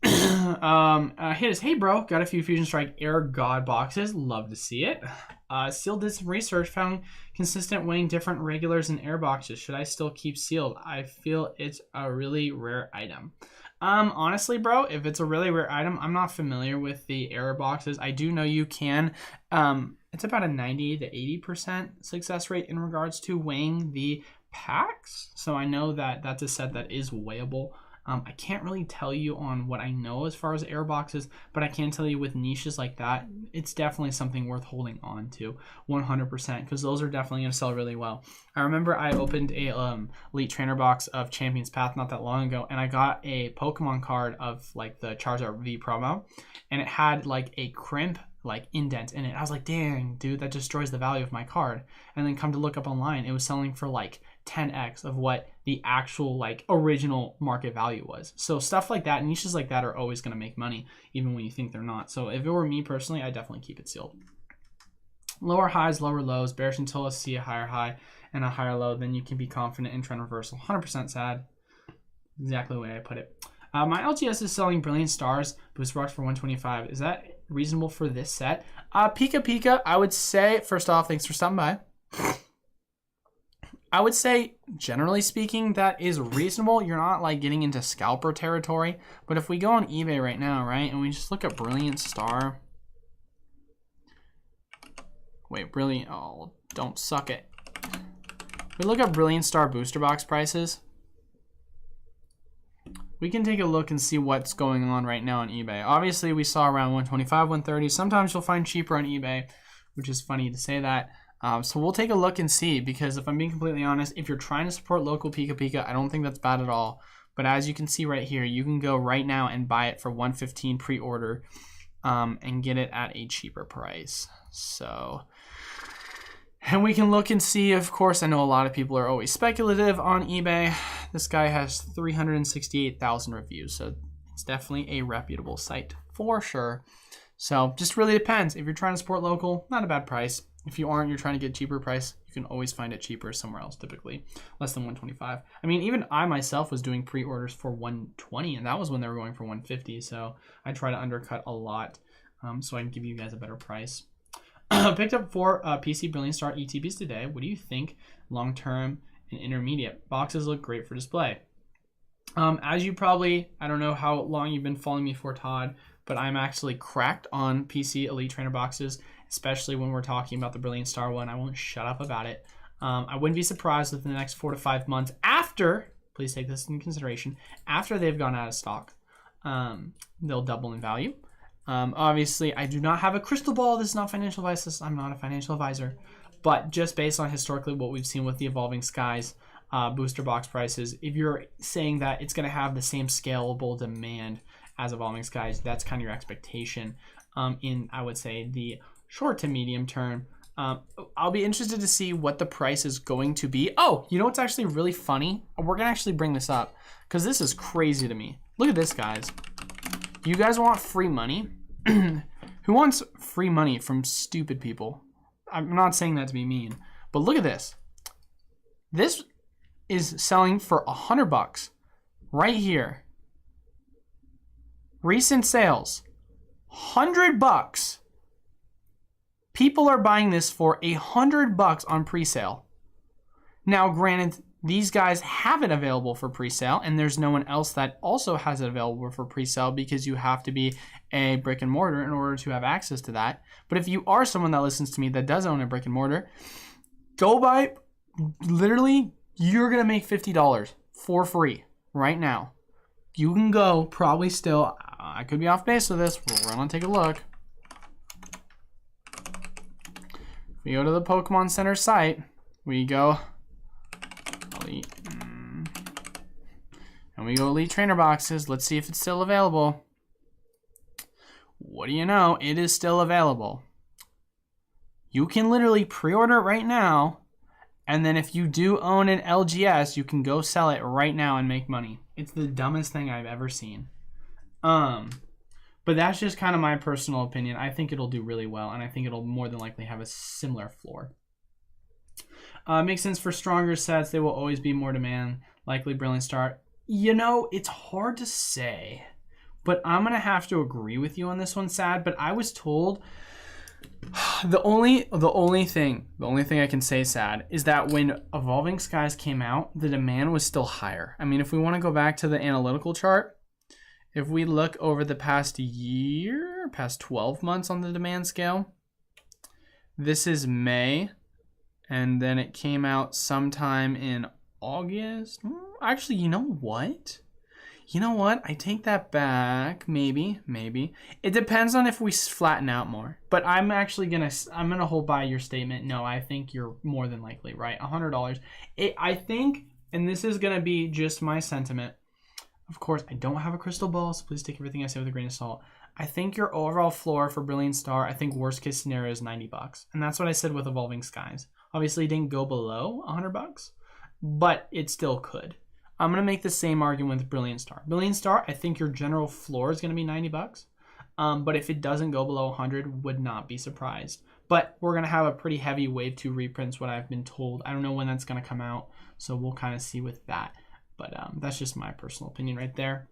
Hit us. Hey, bro, got a few Fusion Strike Air God boxes. Love to see it. Sealed did some research, found consistent weighing different regulars and air boxes. Should I still keep sealed? I feel it's a really rare item. Honestly, bro, if it's a really rare item, I'm not familiar with the error boxes. I do know you can. It's about a 90 to 80% success rate in regards to weighing the packs. So I know that that's a set that is weighable. I can't really tell you on what I know as far as air boxes, but I can tell you with niches like that, it's definitely something worth holding on to 100%, because those are definitely going to sell really well. I remember I opened a Elite Trainer box of Champion's Path not that long ago, and I got a Pokemon card of like the Charizard V promo, and it had like a crimp like indent in it. I was like, dang, dude, that destroys the value of my card. And then come to look up online, it was selling for like 10x of what the actual like original market value was. So stuff like that, niches like that are always going to make money even when you think they're not. So if it were me personally, I definitely keep it sealed. Lower highs, lower lows, bearish until I see a higher high and a higher low, then you can be confident in trend reversal. 100% sad. Exactly the way I put it. My LGS is selling Brilliant Stars booster box for 125. Is that reasonable for this set? Pika Pika, I would say, first off, thanks for stopping by. I would say, generally speaking, that is reasonable. You're not like getting into scalper territory. But if we go on eBay right now, right, and we just look at Brilliant Star. Wait, Brilliant, oh, don't suck it. We look at Brilliant Star booster box prices. We can take a look and see what's going on right now on eBay. Obviously, we saw around 125, 130. Sometimes you'll find cheaper on eBay, which is funny to say that. So we'll take a look and see, because if I'm being completely honest, if you're trying to support local Pika Pika, I don't think that's bad at all. But as you can see right here, you can go right now and buy it for $115 pre-order and get it at a cheaper price. So, and we can look and see, of course, I know a lot of people are always speculative on eBay. This guy has 368,000 reviews, so it's definitely a reputable site for sure. So just really depends. If you're trying to support local, not a bad price. If you aren't, you're trying to get cheaper price, you can always find it cheaper somewhere else, typically less than 125. I mean, even I myself was doing pre-orders for 120, and that was when they were going for 150. So I try to undercut a lot so I can give you guys a better price. Picked up 4 PC Brilliant Star ETBs today. What do you think long-term and intermediate? Boxes look great for display. As you probably, I don't know how long you've been following me for, Todd, but I'm actually cracked on PC Elite Trainer boxes, especially when we're talking about the Brilliant Star one. I won't shut up about it. I wouldn't be surprised if in the next 4 to 5 months after, please take this into consideration, after they've gone out of stock, they'll double in value. Obviously, I do not have a crystal ball. This is not financial advice. I'm not a financial advisor. But just based on historically what we've seen with the Evolving Skies booster box prices, if you're saying that it's going to have the same scalable demand as Evolving Skies, that's kind of your expectation in, I would say, the short to medium term. I'll be interested to see what the price is going to be. Oh, you know what's actually really funny? We're going to actually bring this up because this is crazy to me. Look at this, guys. You guys want free money? Who wants free money from stupid people? I'm not saying that to be mean, but look at this. This is selling for $100 right here. Recent sales, $100. People are buying this for $100 on pre-sale. Now, granted, these guys have it available for pre-sale, and there's no one else that also has it available for pre-sale because you have to be a brick and mortar in order to have access to that. But if you are someone that listens to me that does own a brick and mortar, go buy, literally, you're going to make $50 for free right now. You can go probably still, I could be off base with this, we're going to take a look. If we go to the Pokemon Center site, we go Elite, and we go Elite Trainer boxes. Let's see if it's still available. What do you know? It is still available. You can literally pre-order it right now, and then if you do own an LGS, you can go sell it right now and make money. It's the dumbest thing I've ever seen. But that's just kind of my personal opinion. I think it'll do really well, and I think it'll more than likely have a similar floor. Makes sense for stronger sets. They will always be more demand. Likely Brilliant Star. You know, it's hard to say, but I'm going to have to agree with you on this one, Sad. But I was told The only thing I can say sad is that when Evolving Skies came out, the demand was still higher. I mean, if we want to go back to the analytical chart, if we look over the past 12 months on the demand scale, this is May, and then it came out sometime in August. Actually, you know what? I take that back. Maybe. It depends on if we flatten out more. But I'm gonna hold by your statement. No, I think you're more than likely right. $100. I think, and this is gonna be just my sentiment. Of course, I don't have a crystal ball, so please take everything I say with a grain of salt. I think your overall floor for Brilliant Star, I think worst case scenario is $90. And that's what I said with Evolving Skies. Obviously, it didn't go below $100, but it still could. I'm going to make the same argument with Brilliant Star. Brilliant Star, I think your general floor is going to be $90. But if it doesn't go below 100, would not be surprised. But we're going to have a pretty heavy Wave 2 reprints, what I've been told. I don't know when that's going to come out, so we'll kind of see with that. But that's just my personal opinion right there.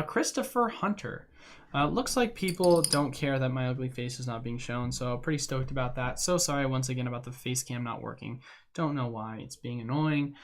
Christopher Hunter. Looks like people don't care that my ugly face is not being shown, so pretty stoked about that. So sorry once again about the face cam not working. Don't know why, it's being annoying.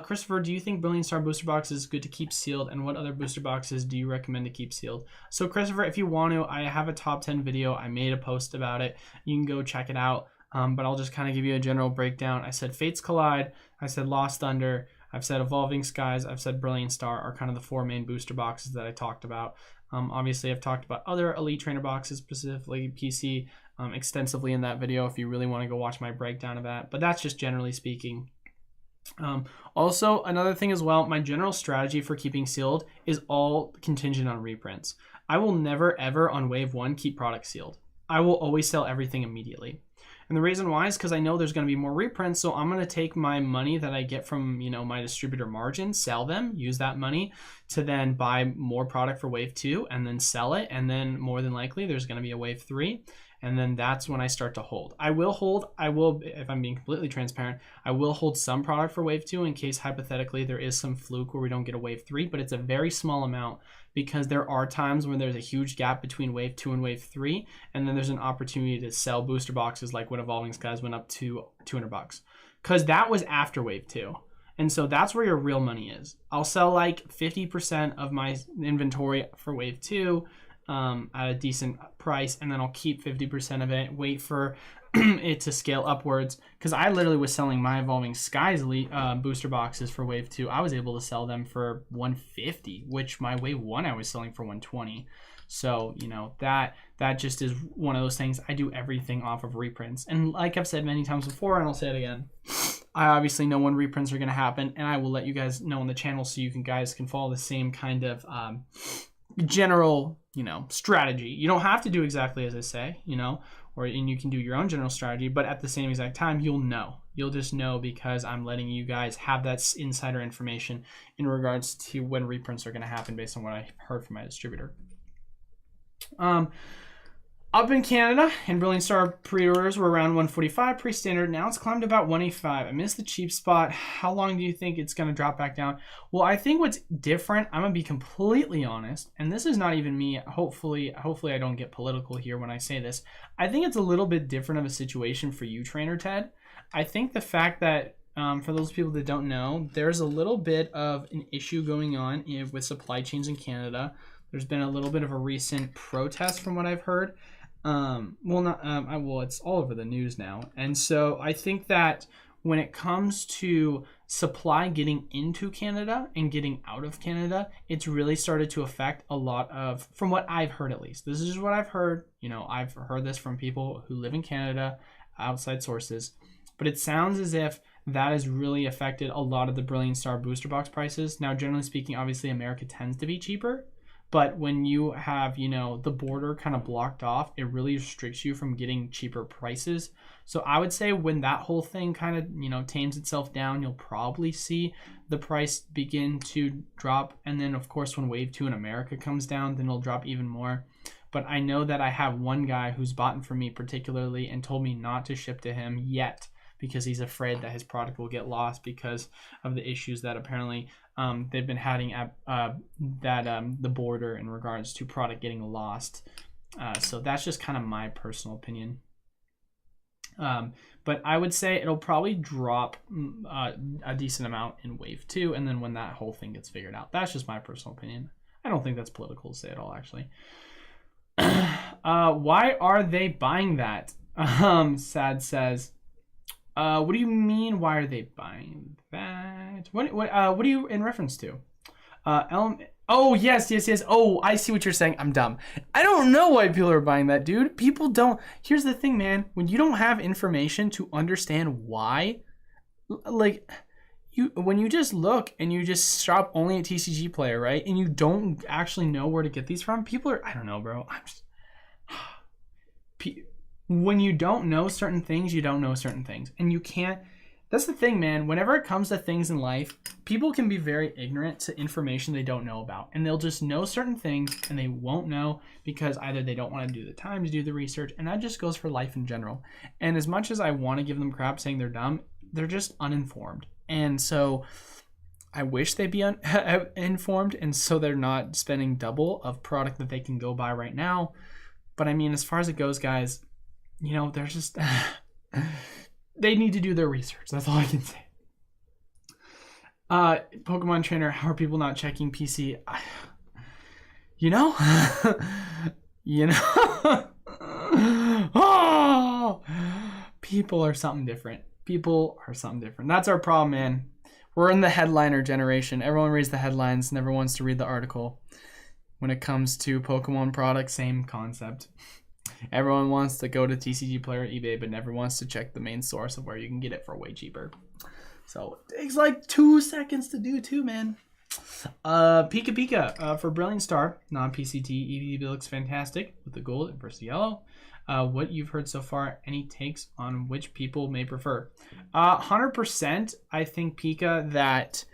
Christopher, do you think Brilliant Star booster box is good to keep sealed, and what other booster boxes do you recommend to keep sealed? So Christopher, if you want to, I have a top 10 video. I made a post about it. You can go check it out, but I'll just kind of give you a general breakdown. I said Fates Collide, I said Lost Thunder, I've said Evolving Skies, I've said Brilliant Star are kind of the 4 main booster boxes that I talked about. Obviously, I've talked about other Elite Trainer boxes, specifically PC, extensively in that video if you really want to go watch my breakdown of that. But that's just generally speaking. Also, another thing as well, my general strategy for keeping sealed is all contingent on reprints. I will never, ever on Wave 1 keep products sealed. I will always sell everything immediately. And the reason why is because I know there's going to be more reprints, so I'm going to take my money that I get from, my distributor margin, sell them, use that money to then buy more product for Wave 2 and then sell it, and then more than likely there's going to be a Wave 3, and then that's when I start to hold. I will, if I'm being completely transparent, I will hold some product for Wave 2 in case hypothetically there is some fluke where we don't get a Wave 3, but it's a very small amount because there are times when there's a huge gap between Wave 2 and Wave 3, and then there's an opportunity to sell booster boxes like when Evolving Skies went up to $200, because that was after Wave 2. And so that's where your real money is. I'll sell like 50% of my inventory for Wave 2 at a decent price, and then I'll keep 50% of it, wait for it to scale upwards, because I literally was selling my Evolving Skies booster boxes for Wave 2. I was able to sell them for $150, which my Wave 1 I was selling for $120. So, that just is one of those things. I do everything off of reprints. And like I've said many times before, and I'll say it again, I obviously know when reprints are going to happen, and I will let you guys know on the channel so you guys can follow the same kind of general, strategy. You don't have to do exactly as I say, and you can do your own general strategy, but at the same exact time, you'll know. You'll just know because I'm letting you guys have that insider information in regards to when reprints are going to happen based on what I heard from my distributor. Up in Canada, and Brilliant Star pre-orders were around 145 pre-standard. Now it's climbed to about 185. I missed the cheap spot. How long do you think it's going to drop back down? Well, I think what's different, I'm going to be completely honest, and this is not even me. Hopefully I don't get political here when I say this. I think it's a little bit different of a situation for you, Trainer Ted. I think the fact that, for those people that don't know, there's a little bit of an issue going on with supply chains in Canada. There's been a little bit of a recent protest from what I've heard. It's all over the news now. And so I think that when it comes to supply getting into Canada and getting out of Canada, it's really started to affect a lot of, from what I've heard at least. This is just what I've heard. I've heard this from people who live in Canada, outside sources. But it sounds as if that has really affected a lot of the Brilliant Star booster box prices. Now, generally speaking, obviously America tends to be cheaper. But when you have, the border kind of blocked off, it really restricts you from getting cheaper prices. So I would say when that whole thing kind of, tames itself down, you'll probably see the price begin to drop. And then, of course, when Wave 2 in America comes down, then it'll drop even more. But I know that I have one guy who's bought from me particularly and told me not to ship to him yet, because he's afraid that his product will get lost because of the issues that apparently they've been having at the border in regards to product getting lost. So that's just kind of my personal opinion. But I would say it'll probably drop a decent amount in wave 2, and then when that whole thing gets figured out. That's just my personal opinion. I don't think that's political to say at all, actually. Why are they buying that? Sad says. What do you mean? Why are they buying that? What are you in reference to? Oh, yes. Oh, I see what you're saying. I'm dumb. I don't know why people are buying that, dude. People don't. Here's the thing, man. When you don't have information to understand why, like, when you just look and you just shop only at TCG Player, right? And you don't actually know where to get these from, people are, I don't know, bro. When you don't know certain things, you don't know certain things. And you can't. That's the thing, man. Whenever it comes to things in life, people can be very ignorant to information they don't know about. And they'll just know certain things and they won't know because either they don't want to do the time to do the research. And that just goes for life in general. And as much as I want to give them crap saying they're dumb, they're just uninformed. And so I wish they'd be informed. And so they're not spending double of product that they can go buy right now. But I mean, as far as it goes, guys, you know, they're just... They need to do their research. That's all I can say. Pokemon Trainer, how are people not checking PC? You know? You know? Oh! People are something different. That's our problem, man. We're in the headliner generation. Everyone reads the headlines, never wants to read the article. When it comes to Pokemon products, same concept. Everyone wants to go to TCG Player eBay, but never wants to check the main source of where you can get it for way cheaper. So it takes like 2 seconds to do too, man. Pika Pika for Brilliant Star, non-PCT EDB looks fantastic with the gold versus the yellow. What you've heard so far, any takes on which people may prefer? 100%, I think, Pika, that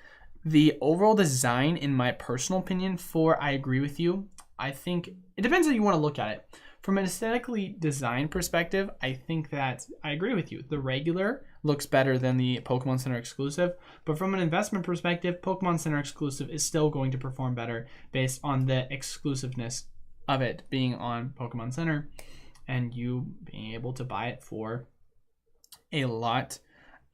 the overall design, in my personal opinion, I agree with you. I think it depends how you want to look at it. From an aesthetically design perspective, I think that I agree with you. The regular looks better than the Pokemon Center exclusive, but from an investment perspective, Pokemon Center exclusive is still going to perform better based on the exclusiveness of it being on Pokemon Center and you being able to buy it for a lot.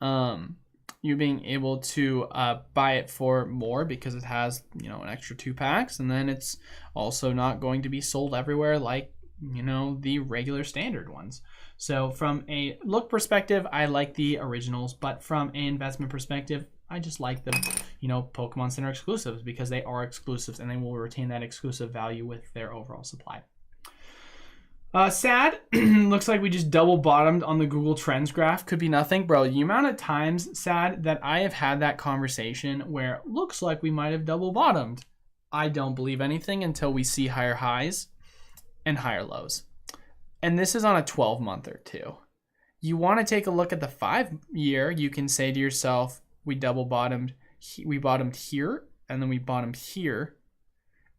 You being able to buy it for more because it has, you know, an extra 2 packs, and then it's also not going to be sold everywhere like, you know, the regular standard ones. So from a look perspective, I like the originals, but from an investment perspective, I just like the, you know, Pokemon Center exclusives because they are exclusives and they will retain that exclusive value with their overall supply. Sad. Looks like we just double bottomed on the Google Trends graph. Could be nothing. Bro, the amount of times, Sad, that I have had that conversation where it looks like we might have double bottomed. I don't believe anything until we see higher highs and higher lows. And this is on a 12-month or two. You want to take a look at the 5-year. You can say to yourself, we double bottomed. We bottomed here, and then we bottomed here.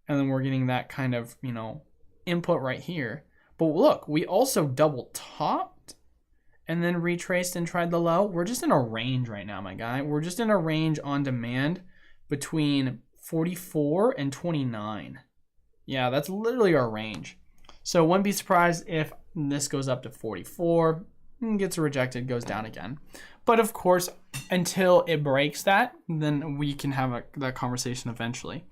And then we're getting that kind of, you know, input right here. But look, we also double topped and then retraced and tried the low. We're just in a range right now, my guy. We're just in a range on demand between 44 and 29. Yeah, that's literally our range. So wouldn't be surprised if this goes up to 44, gets rejected, goes down again. But of course, until it breaks that, then we can have that conversation eventually.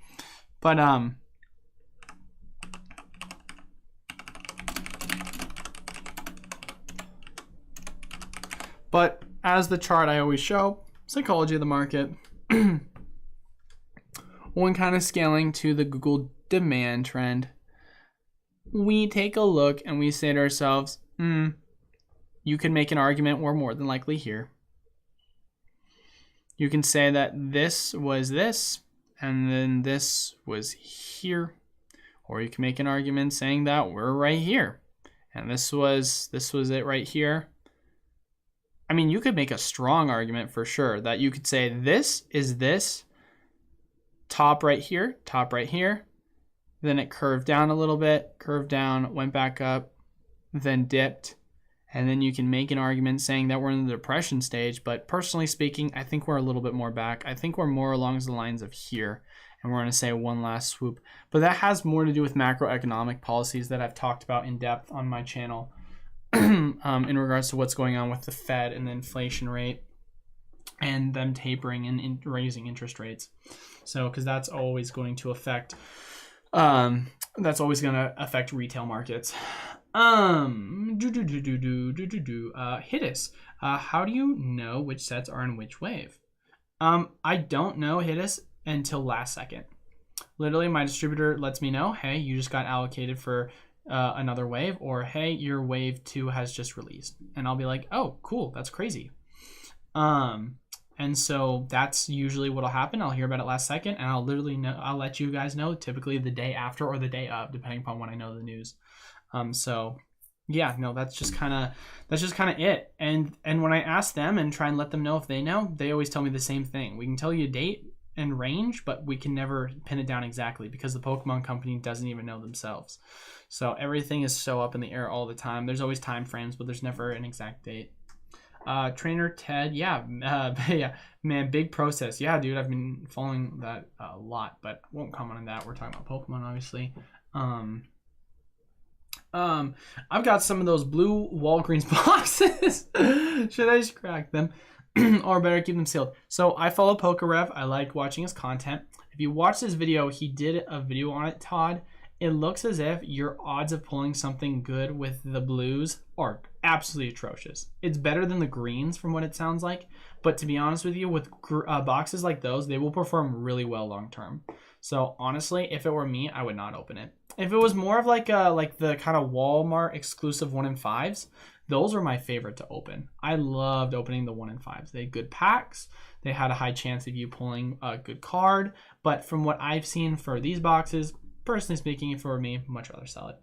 But as the chart I always show, psychology of the market, when kind of scaling to the Google demand trend, we take a look and we say to ourselves, you can make an argument we're more than likely here. You can say that this was this, and then this was here. Or you can make an argument saying that we're right here, and this was it right here. I mean, you could make a strong argument for sure that you could say this is this, top right here, then it curved down a little bit, curved down, went back up, then dipped, and then you can make an argument saying that we're in the depression stage, but personally speaking, I think we're a little bit more back. I think we're more along the lines of here, and we're going to say one last swoop. But that has more to do with macroeconomic policies that I've talked about in depth on my channel in regards to what's going on with the Fed and the inflation rate and them tapering and raising interest rates. So, because that's always going to affect retail markets. Hit us. How do you know which sets are in which wave? I don't know, hit us, until last second. Literally, my distributor lets me know, hey, you just got allocated for another wave, or hey, your wave 2 has just released. And I'll be like, oh, cool, that's crazy. And so that's usually what'll happen. I'll hear about it last second, and I'll literally know. I'll let you guys know, typically the day after or the day of, depending upon when I know the news. So yeah, no, that's just kind of it. And when I ask them and try and let them know if they know, they always tell me the same thing. We can tell you a date and range, but we can never pin it down exactly because the Pokemon company doesn't even know themselves. So everything is so up in the air all the time. There's always time frames, but there's never an exact date. Trainer Ted, yeah, yeah, man, big process. Yeah, dude, I've been following that a lot, but I won't comment on that. We're talking about Pokemon, obviously. I've got some of those blue Walgreens boxes. Should I just crack them? Or better keep them sealed? So I follow PokeRev. I like watching his content. If you watch this video, he did a video on it, Todd. It looks as if your odds of pulling something good with the blues are absolutely atrocious. It's better than the greens from what it sounds like. But to be honest with you, with boxes like those, they will perform really well long term. So honestly, if it were me, I would not open it. If it was more of like the kind of Walmart exclusive 1-in-5s, those were my favorite to open. I loved opening the 1-in-5s. They had good packs. They had a high chance of you pulling a good card. But from what I've seen for these boxes, personally speaking, for me, much rather sell it.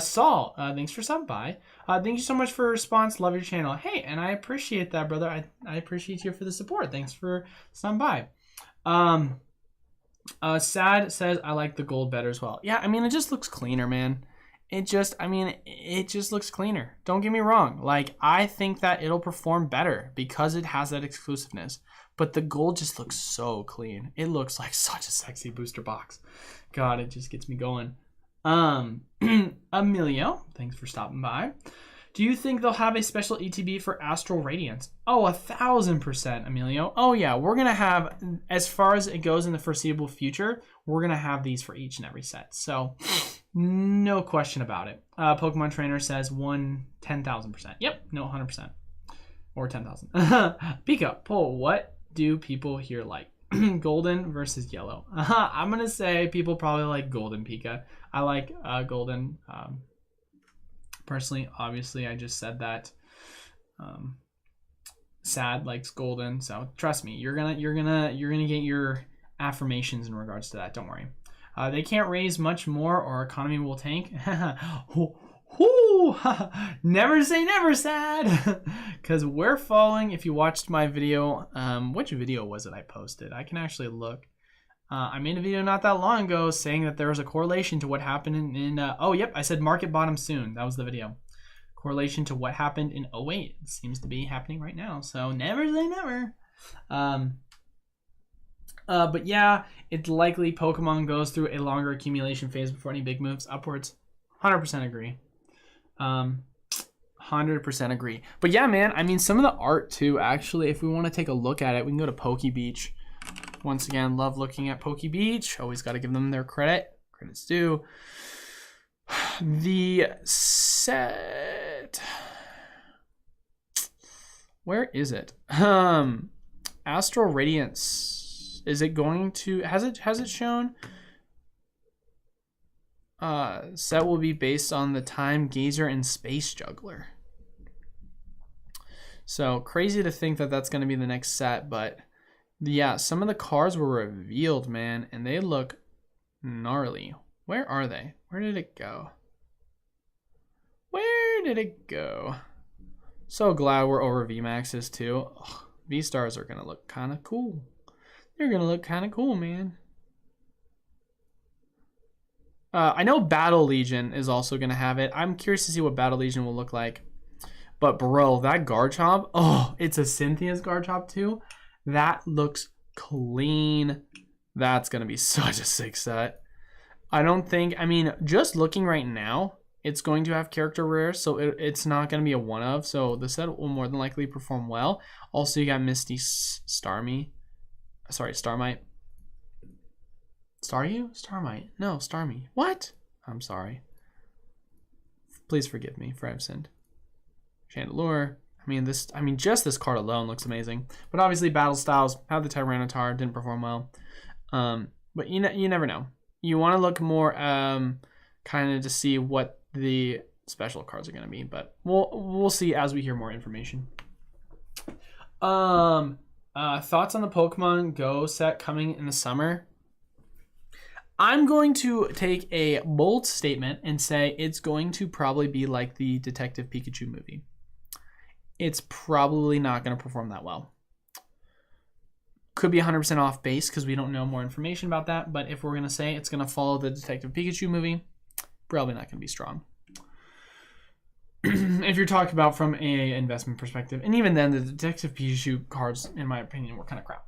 Saul, thanks for stopping by. Thank you so much for your response. Love your channel. Hey, and I appreciate that, brother. I appreciate you for the support. Thanks for stopping by. Sad says, I like the gold better as well. Yeah, I mean, it just looks cleaner, man. It just looks cleaner. Don't get me wrong. Like, I think that it'll perform better because it has that exclusiveness. But the gold just looks so clean. It looks like such a sexy booster box. God, it just gets me going. Emilio, thanks for stopping by. Do you think they'll have a special ETB for Astral Radiance? Oh, 1,000%, Emilio. Oh yeah, we're going to have, as far as it goes in the foreseeable future, we're going to have these for each and every set. So, no question about it. Pokemon Trainer says 10,000%. Yep, no, 100%. Or 10,000. Pika, Paul, what do people here like? Golden versus yellow. I'm going to say people probably like golden, Pika. I like golden. Personally, obviously, I just said that. Sad likes golden, so trust me, you're gonna get your affirmations in regards to that. Don't worry. They can't raise much more, or economy will tank. Never say never, sad. Because we're falling. If you watched my video, which video was it I posted? I can actually look. I made a video not that long ago saying that there was a correlation to what happened in oh, yep, I said market bottom soon. That was the video. Correlation to what happened in 08. It seems to be happening right now. So never say never. But yeah, it's likely Pokemon goes through a longer accumulation phase before any big moves upwards. 100% agree. 100% agree. But yeah, man, I mean, some of the art too, actually, if we want to take a look at it, we can go to Poke Beach. Once again, love looking at Poke Beach. Always got to give them their credit. Credit's due. The set. Where is it? Astral Radiance. Is it going to? Has it shown? Set will be based on the Time Gazer and Space Juggler. So crazy to think that that's going to be the next set, but. Yeah, some of the cards were revealed, man, and they look gnarly. Where are they? Where did it go? Where did it go? So glad we're over VMAXs too. Ugh, V-Stars are going to look kind of cool. They're going to look kind of cool, man. I know Battle Legion is also going to have it. I'm curious to see what Battle Legion will look like. But bro, that Garchomp, oh, it's a Cynthia's Garchomp too. That looks clean That's going to be such a sick set. I don't think, I mean, just looking right now, it's going to have character rares, so it's not going to be a one of. So the set will more than likely perform well. Also, you got Misty Starmie. Sorry, Starmite. Staryu? Starmite. No, Starmie. What? I'm sorry. Please forgive me for I've sinned. Chandelure. I mean, just this card alone looks amazing. But obviously, Battle Styles had the Tyranitar, didn't perform well. But you never know. You want to look more kind of to see what the special cards are going to be. But we'll see as we hear more information. Thoughts on the Pokemon Go set coming in the summer? I'm going to take a bold statement and say it's going to probably be like the Detective Pikachu movie. It's probably not going to perform that well. Could be 100% off base because we don't know more information about that. But if we're going to say it's going to follow the Detective Pikachu movie, probably not going to be strong. If you're talking about from a investment perspective. And even then, the Detective Pikachu cards, in my opinion, were kind of crap.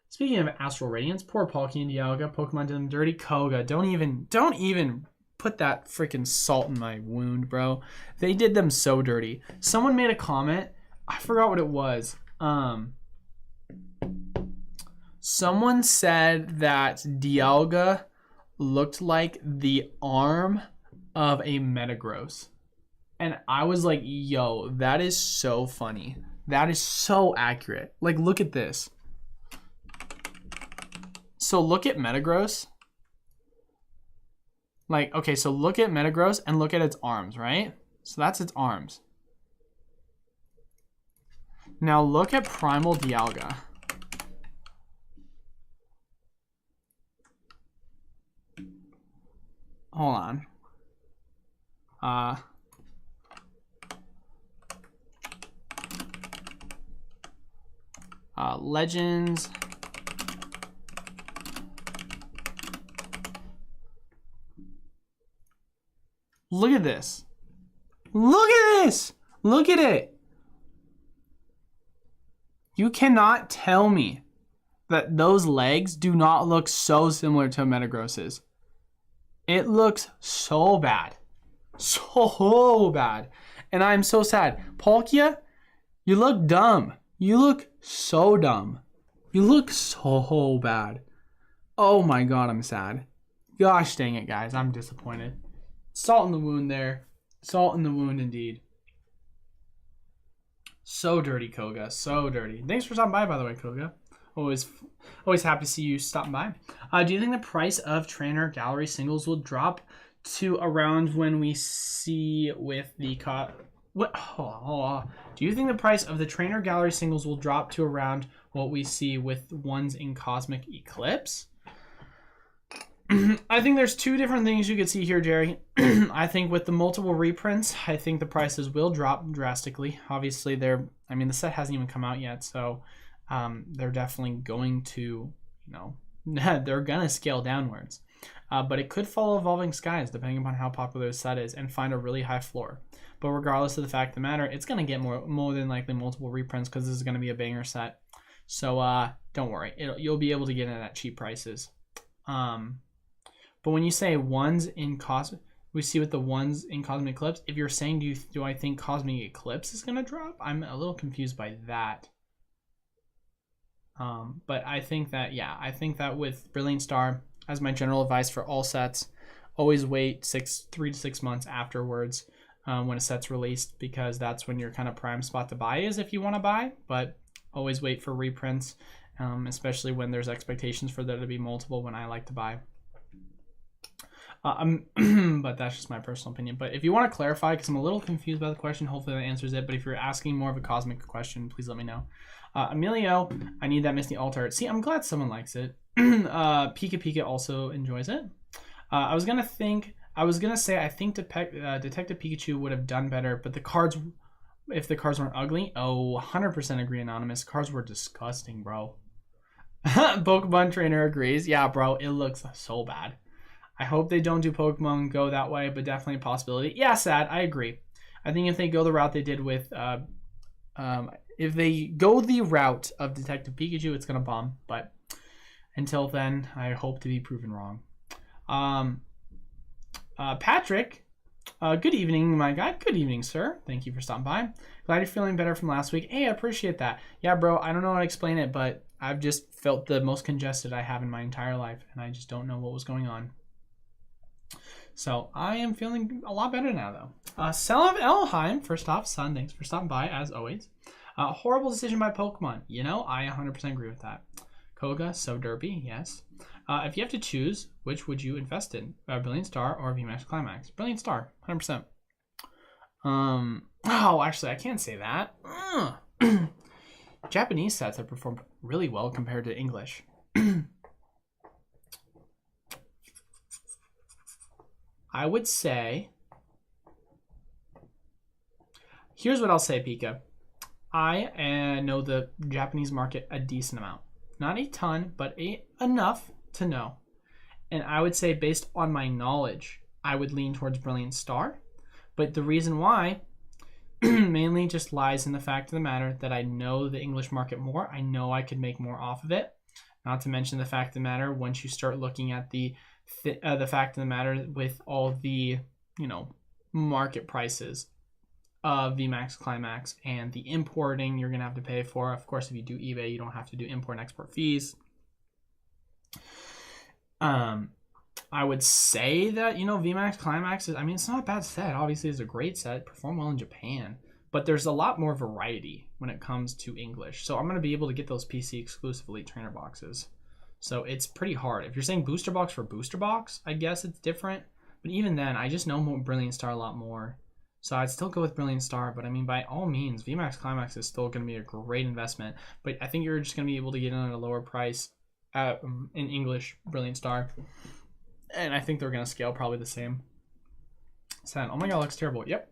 Speaking of Astral Radiance, poor Palkia and Dialga. Pokemon did them dirty. Koga, don't even put that freaking salt in my wound, bro. They did them so dirty. Someone made a comment. I forgot what it was. Someone said that Dialga looked like the arm of a Metagross. And I was like, yo, that is so funny. That is so accurate. Like, look at this. So look at Metagross. Like, okay, so look at Metagross and look at its arms, right? So that's its arms. Now look at Primal Dialga. Hold on. Legends. Look at this. Look at this. Look at it. You cannot tell me that those legs do not look so similar to Metagross's. It looks so bad. So bad. And I'm so sad. Palkia, you look dumb. You look so dumb. You look so bad. Oh my god, I'm sad. Gosh dang it, guys. I'm disappointed. Salt in the wound there. Salt in the wound indeed. So dirty, Koga. So dirty. Thanks for stopping by the way, Koga. Always happy to see you stopping by. Do you think the price of trainer gallery singles will drop to around when we see with the Do you think the price of the trainer gallery singles will drop to around what we see with ones in Cosmic Eclipse? I think there's two different things you could see here, Jerry. I think with the multiple reprints, I think the prices will drop drastically. Obviously, the set hasn't even come out yet, so they're definitely going to, they're going to scale downwards. But it could follow Evolving Skies, depending upon how popular the set is, and find a really high floor. But regardless of the fact of the matter, it's going to get more than likely multiple reprints because this is going to be a banger set. So don't worry. You'll be able to get it at cheap prices. But when you say ones in Cosmic, we see with the ones in Cosmic Eclipse, if you're saying, do I think Cosmic Eclipse is going to drop? I'm a little confused by that. But I think that with Brilliant Star, as my general advice for all sets, always wait 3 to 6 months afterwards when a set's released, because that's when your kind of prime spot to buy is if you want to buy. But always wait for reprints, especially when there's expectations for there to be multiple when I like to buy. But that's just my personal opinion. But if you want to clarify, because I'm a little confused by the question, hopefully that answers it. But if you're asking more of a cosmic question, please let me know. Emilio, I need that Misty Altar. See, I'm glad someone likes it. Pika Pika also enjoys it. I was gonna say I think Detective Pikachu would have done better, but if the cards weren't ugly, 100% agree, Anonymous. Cards were disgusting, bro. Pokemon Trainer agrees. Yeah, bro, it looks so bad. I hope they don't do Pokemon Go that way, but definitely a possibility. Yeah, sad. I agree. I think if they go the route they did with If they go the route of Detective Pikachu, it's gonna bomb. But until then, I hope to be proven wrong. Patrick, good evening, my guy. Good evening, sir. Thank you for stopping by. Glad you're feeling better from last week. Hey, I appreciate that. Yeah, bro, I don't know how to explain it, but I've just felt the most congested I have in my entire life, and I just don't know what was going on. So I am feeling a lot better now, though. Selim Elheim, first off, son, thanks for stopping by, as always. Horrible decision by Pokemon. You know, I 100% agree with that. Koga, so derpy, yes. If you have to choose, which would you invest in? Brilliant Star or VMAX Climax? Brilliant Star, 100%. Oh, actually, I can't say that. Japanese sets have performed really well compared to English. I would say, here's what I'll say, Pika. I know the Japanese market a decent amount. Not a ton, but enough to know. And I would say, based on my knowledge, I would lean towards Brilliant Star. But the reason why mainly just lies in the fact of the matter that I know the English market more. I know I could make more off of it. Not to mention the fact of the matter, once you start looking at the fact of the matter with all the, market prices of VMAX Climax and the importing you're going to have to pay for. Of course, if you do eBay, you don't have to do import and export fees. I would say that, VMAX Climax is, it's not a bad set. Obviously, it's a great set. Performed well in Japan. But there's a lot more variety when it comes to English. So I'm going to be able to get those PC exclusive Elite Trainer boxes. So it's pretty hard. If you're saying booster box for booster box, I guess it's different. But even then, I just know Brilliant Star a lot more. So I'd still go with Brilliant Star. But by all means, VMAX Climax is still going to be a great investment. But I think you're just going to be able to get in at a lower price in English Brilliant Star. And I think they're going to scale probably the same. Sad. Oh my god, it looks terrible. Yep.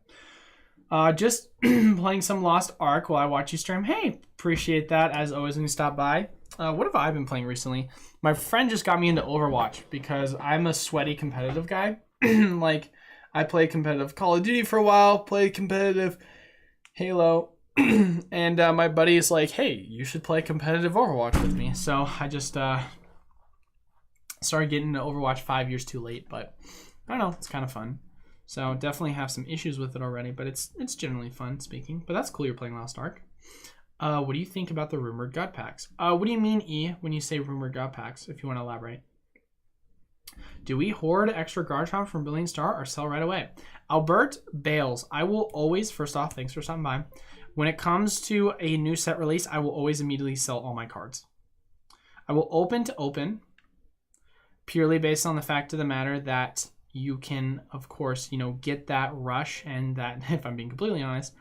Just playing some Lost Ark while I watch you stream. Hey, appreciate that as always when you stop by. What have I been playing recently? My friend just got me into Overwatch because I'm a sweaty competitive guy. I played competitive Call of Duty for a while, played competitive Halo, and my buddy is like, hey, you should play competitive Overwatch with me. So I just started getting into Overwatch 5 years too late, but I don't know, it's kind of fun. So definitely have some issues with it already, but it's generally fun speaking. But that's cool you're playing Lost Ark. What do you think about the rumored God Packs? What do you mean, E, when you say rumored God Packs, if you want to elaborate? Do we hoard extra Garchomp from Brilliant Star or sell right away? Albert Bales, I will always, first off, thanks for stopping by. When it comes to a new set release, I will always immediately sell all my cards. I will open to open, purely based on the fact of the matter that you can, of course, get that rush and that, if I'm being completely honest,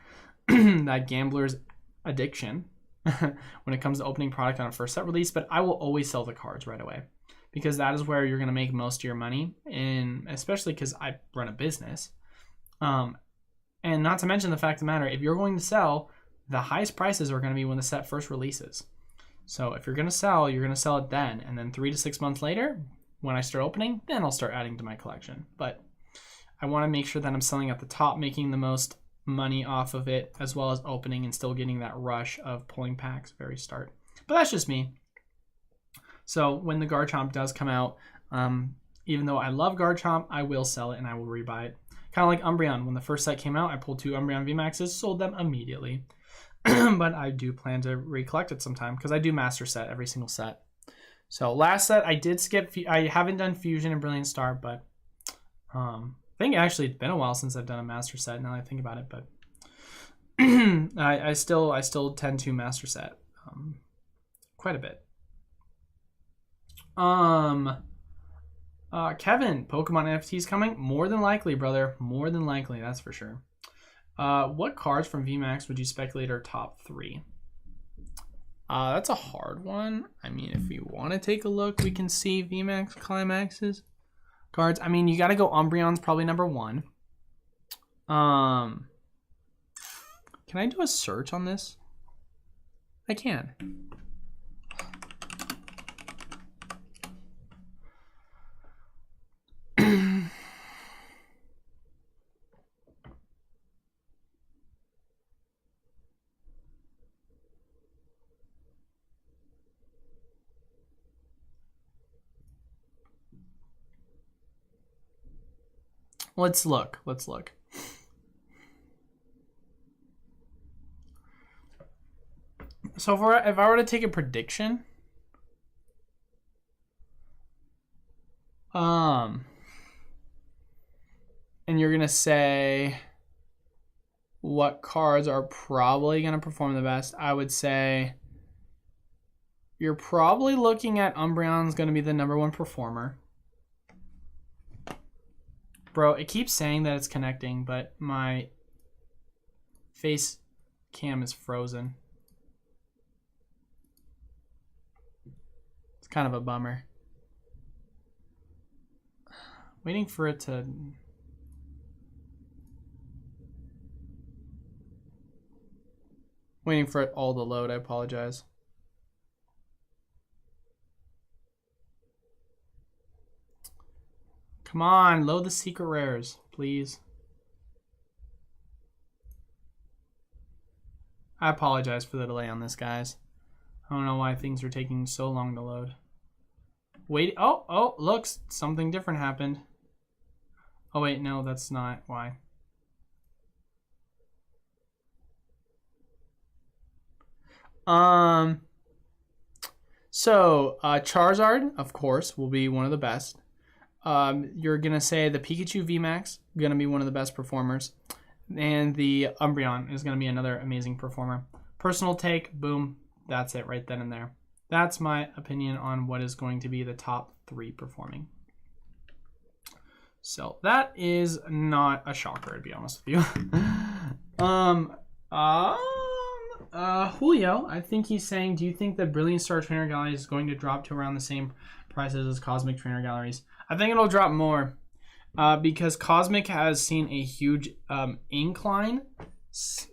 that gambler's addiction when it comes to opening product on a first set release. But I will always sell the cards right away because that is where you're going to make most of your money, and especially because I run a business. And not to mention the fact of the matter, if you're going to sell, the highest prices are going to be when the set first releases. So if you're going to sell, you're going to sell it then, and then 3 to 6 months later, when I start opening, then I'll start adding to my collection. But I want to make sure that I'm selling at the top, making the most money off of it, as well as opening and still getting that rush of pulling packs very start. But that's just me. So when the Garchomp does come out, even though I love Garchomp, I will sell it and I will rebuy it. Kind of like Umbreon. When the first set came out, I pulled 2 Umbreon VMAXs, sold them immediately. But I do plan to recollect it sometime because I do master set every single set. So last set I did skip. I haven't done Fusion and Brilliant Star, but I think actually it's been a while since I've done a master set. Now that I think about it, but I still tend to master set quite a bit. Kevin, Pokemon NFTs coming? More than likely, brother. More than likely, that's for sure. What cards from VMAX would you speculate are top 3? That's a hard one. If we want to take a look, we can see VMAX Climax's cards. You got to go Umbreon's probably number 1. Can I do a search on this? I can. Let's look. Let's look. So if I were to take a prediction, and you're gonna say what cards are probably gonna perform the best, I would say you're probably looking at Umbreon's gonna be the #1 performer. Bro, it keeps saying that it's connecting, but my face cam is frozen. It's kind of a bummer. Waiting for it to... Waiting for it all to load, I apologize. Come on, load the secret rares, please. I apologize for the delay on this, guys. I don't know why things are taking so long to load. Wait, oh, look, something different happened. Oh wait, no, that's not why. So Charizard, of course, will be one of the best. You're gonna say the Pikachu VMAX gonna be one of the best performers, and the Umbreon is gonna be another amazing performer. Personal take, boom, that's it right then and there. That's my opinion on what is going to be the top 3 performing. So that is not a shocker, to be honest with you. Julio, I think he's saying, do you think the Brilliant Star Trainer Gallery is going to drop to around the same prices as Cosmic Trainer Galleries? I think it'll drop more because Cosmic has seen a huge incline,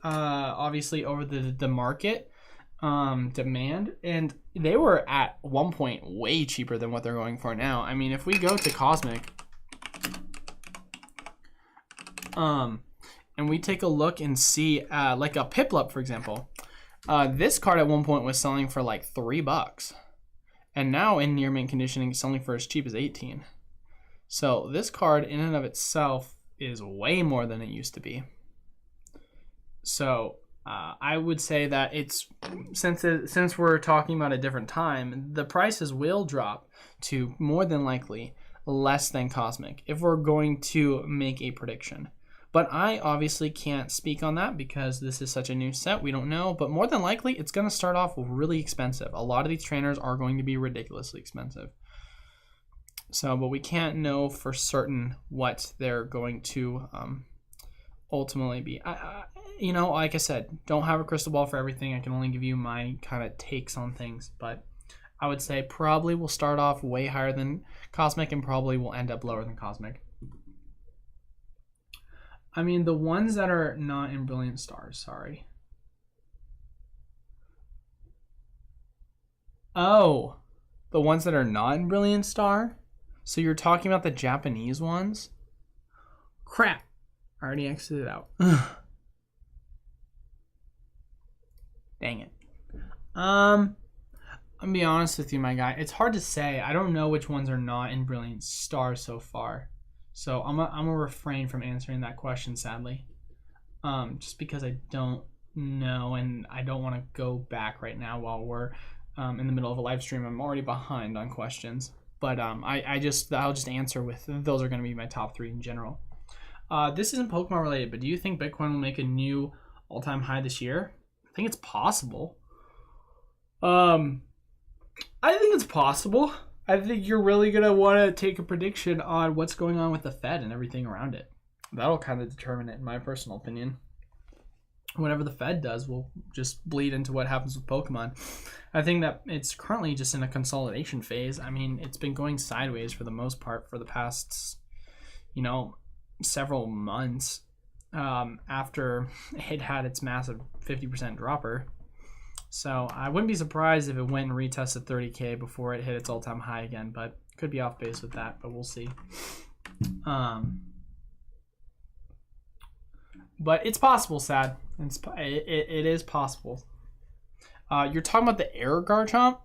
obviously, over the market demand, and they were at one point way cheaper than what they're going for now. I mean, if we go to Cosmic, and we take a look and see like a Piplup, for example, this card at one point was selling for like $3, and now in near mint conditioning, it's selling for as cheap as 18. So this card in and of itself is way more than it used to be. So I would say that it's since we're talking about a different time, the prices will drop to more than likely less than Cosmic if we're going to make a prediction. But I obviously can't speak on that because this is such a new set. We don't know. But more than likely, it's going to start off really expensive. A lot of these trainers are going to be ridiculously expensive. So, but we can't know for certain what they're going to ultimately be. You know, like I said, don't have a crystal ball for everything. I can only give you my kind of takes on things. But I would say probably will start off way higher than Cosmic and probably will end up lower than Cosmic. I mean, the ones that are not in Brilliant Stars, sorry. Oh, the ones that are not in Brilliant Star? So you're talking about the Japanese ones? Crap. I already exited out. Dang it. I'm gonna be honest with you, my guy. It's hard to say. I don't know which ones are not in Brilliant Star so far. So I'm gonna refrain from answering that question, sadly, just because I don't know and I don't want to go back right now while we're in the middle of a live stream. I'm already behind on questions, but I'll just answer with those are going to be my top 3 in general. This isn't Pokemon related, but do you think Bitcoin will make a new all-time high this year? I think it's possible. I think it's possible. I think you're really going to want to take a prediction on what's going on with the Fed and everything around it. That'll kind of determine it, in my personal opinion. Whatever the Fed does will just bleed into what happens with Pokemon. I think that it's currently just in a consolidation phase. I mean, it's been going sideways for the most part for the past, several months after it had its massive 50% dropper. So I wouldn't be surprised if it went and retested 30K before it hit its all-time high again, but could be off base with that, but we'll see. But it's possible, Sad. It is possible. You're talking about the error Garchomp?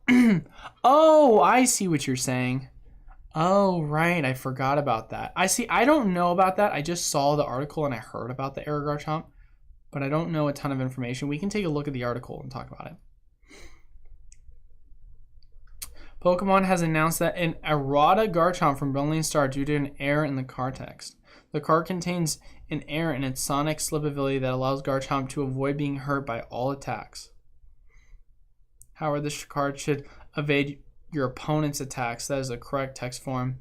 Oh, I see what you're saying. Oh, right. I forgot about that. I see. I don't know about that. I just saw the article and I heard about the error Garchomp, but I don't know a ton of information. We can take a look at the article and talk about it. Pokemon has announced that an errata Garchomp from Brilliant Star due to an error in the card text. The card contains an error in its Sonic Slip ability that allows Garchomp to avoid being hurt by all attacks. However, this card should evade your opponent's attacks. That is the correct text form.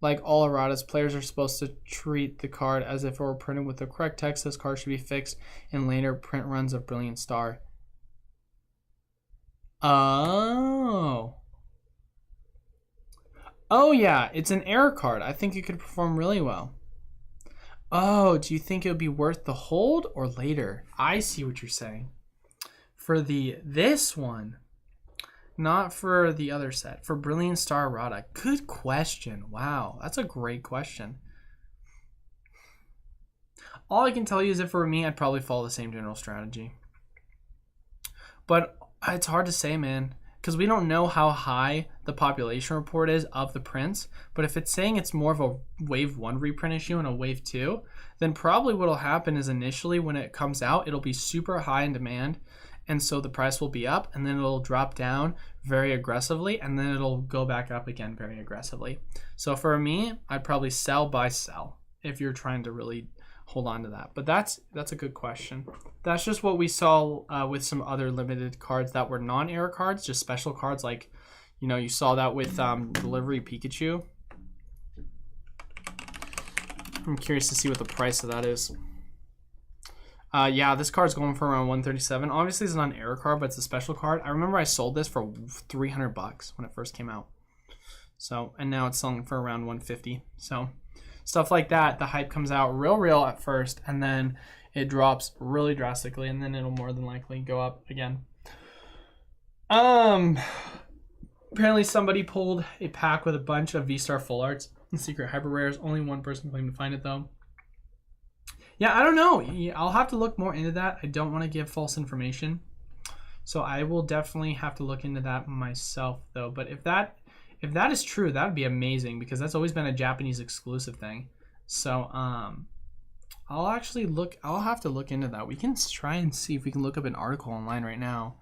Like all erratas, players are supposed to treat the card as if it were printed with the correct text. This card should be fixed in later print runs of Brilliant Star. Oh. Oh yeah, it's an error card. I think it could perform really well. Oh, do you think it would be worth the hold or later? I see what you're saying. For this one, not for the other set, for Brilliant Star Errata. Good question. Wow, that's a great question. All I can tell you is that for me, I'd probably follow the same general strategy. But it's hard to say, man, because we don't know how high the population report is of the prints. But if it's saying it's more of a wave 1 reprint issue and a wave 2, then probably what'll happen is initially when it comes out, it'll be super high in demand. And so the price will be up, and then it'll drop down very aggressively, and then it'll go back up again very aggressively. So for me, I'd probably sell, buy, sell if you're trying to really hold on to that. But that's a good question. That's just what we saw with some other limited cards that were non-error cards, just special cards like, you saw that with Delivery Pikachu. I'm curious to see what the price of that is. Yeah, this card's going for around 137. Obviously, it's not an error card, but it's a special card. I remember I sold this for $300 when it first came out. So, and now it's selling for around 150. So, stuff like that, the hype comes out real at first, and then it drops really drastically, and then it'll more than likely go up again. Apparently somebody pulled a pack with a bunch of V-Star Full Arts and Secret Hyper Rares. Only one person claimed to find it, though. Yeah, I don't know. I'll have to look more into that. I don't want to give false information. So I will definitely have to look into that myself, though. But if that is true, that would be amazing, because that's always been a Japanese exclusive thing. So I'll have to look into that. We can try and see if we can look up an article online right now.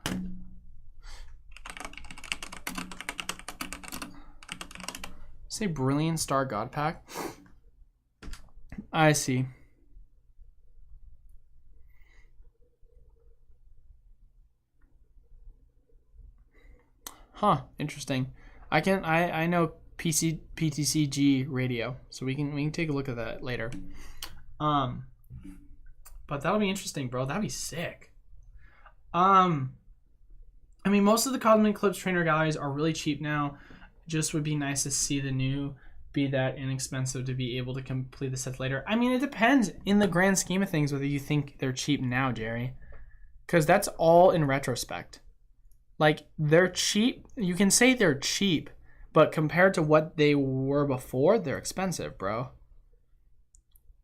Say Brilliant Star God Pack. I see. Huh, interesting. I know PTCG radio, so we can take a look at that later. But that'll be interesting, bro. That'd be sick. I mean, most of the Cosmic Eclipse trainer galleries are really cheap now. Just would be nice to see the new be that inexpensive to be able to complete the sets later. I mean, it depends in the grand scheme of things whether you think they're cheap now, Jerry, because that's all in retrospect. Like, they're cheap. You can say they're cheap, but compared to what they were before, they're expensive, bro.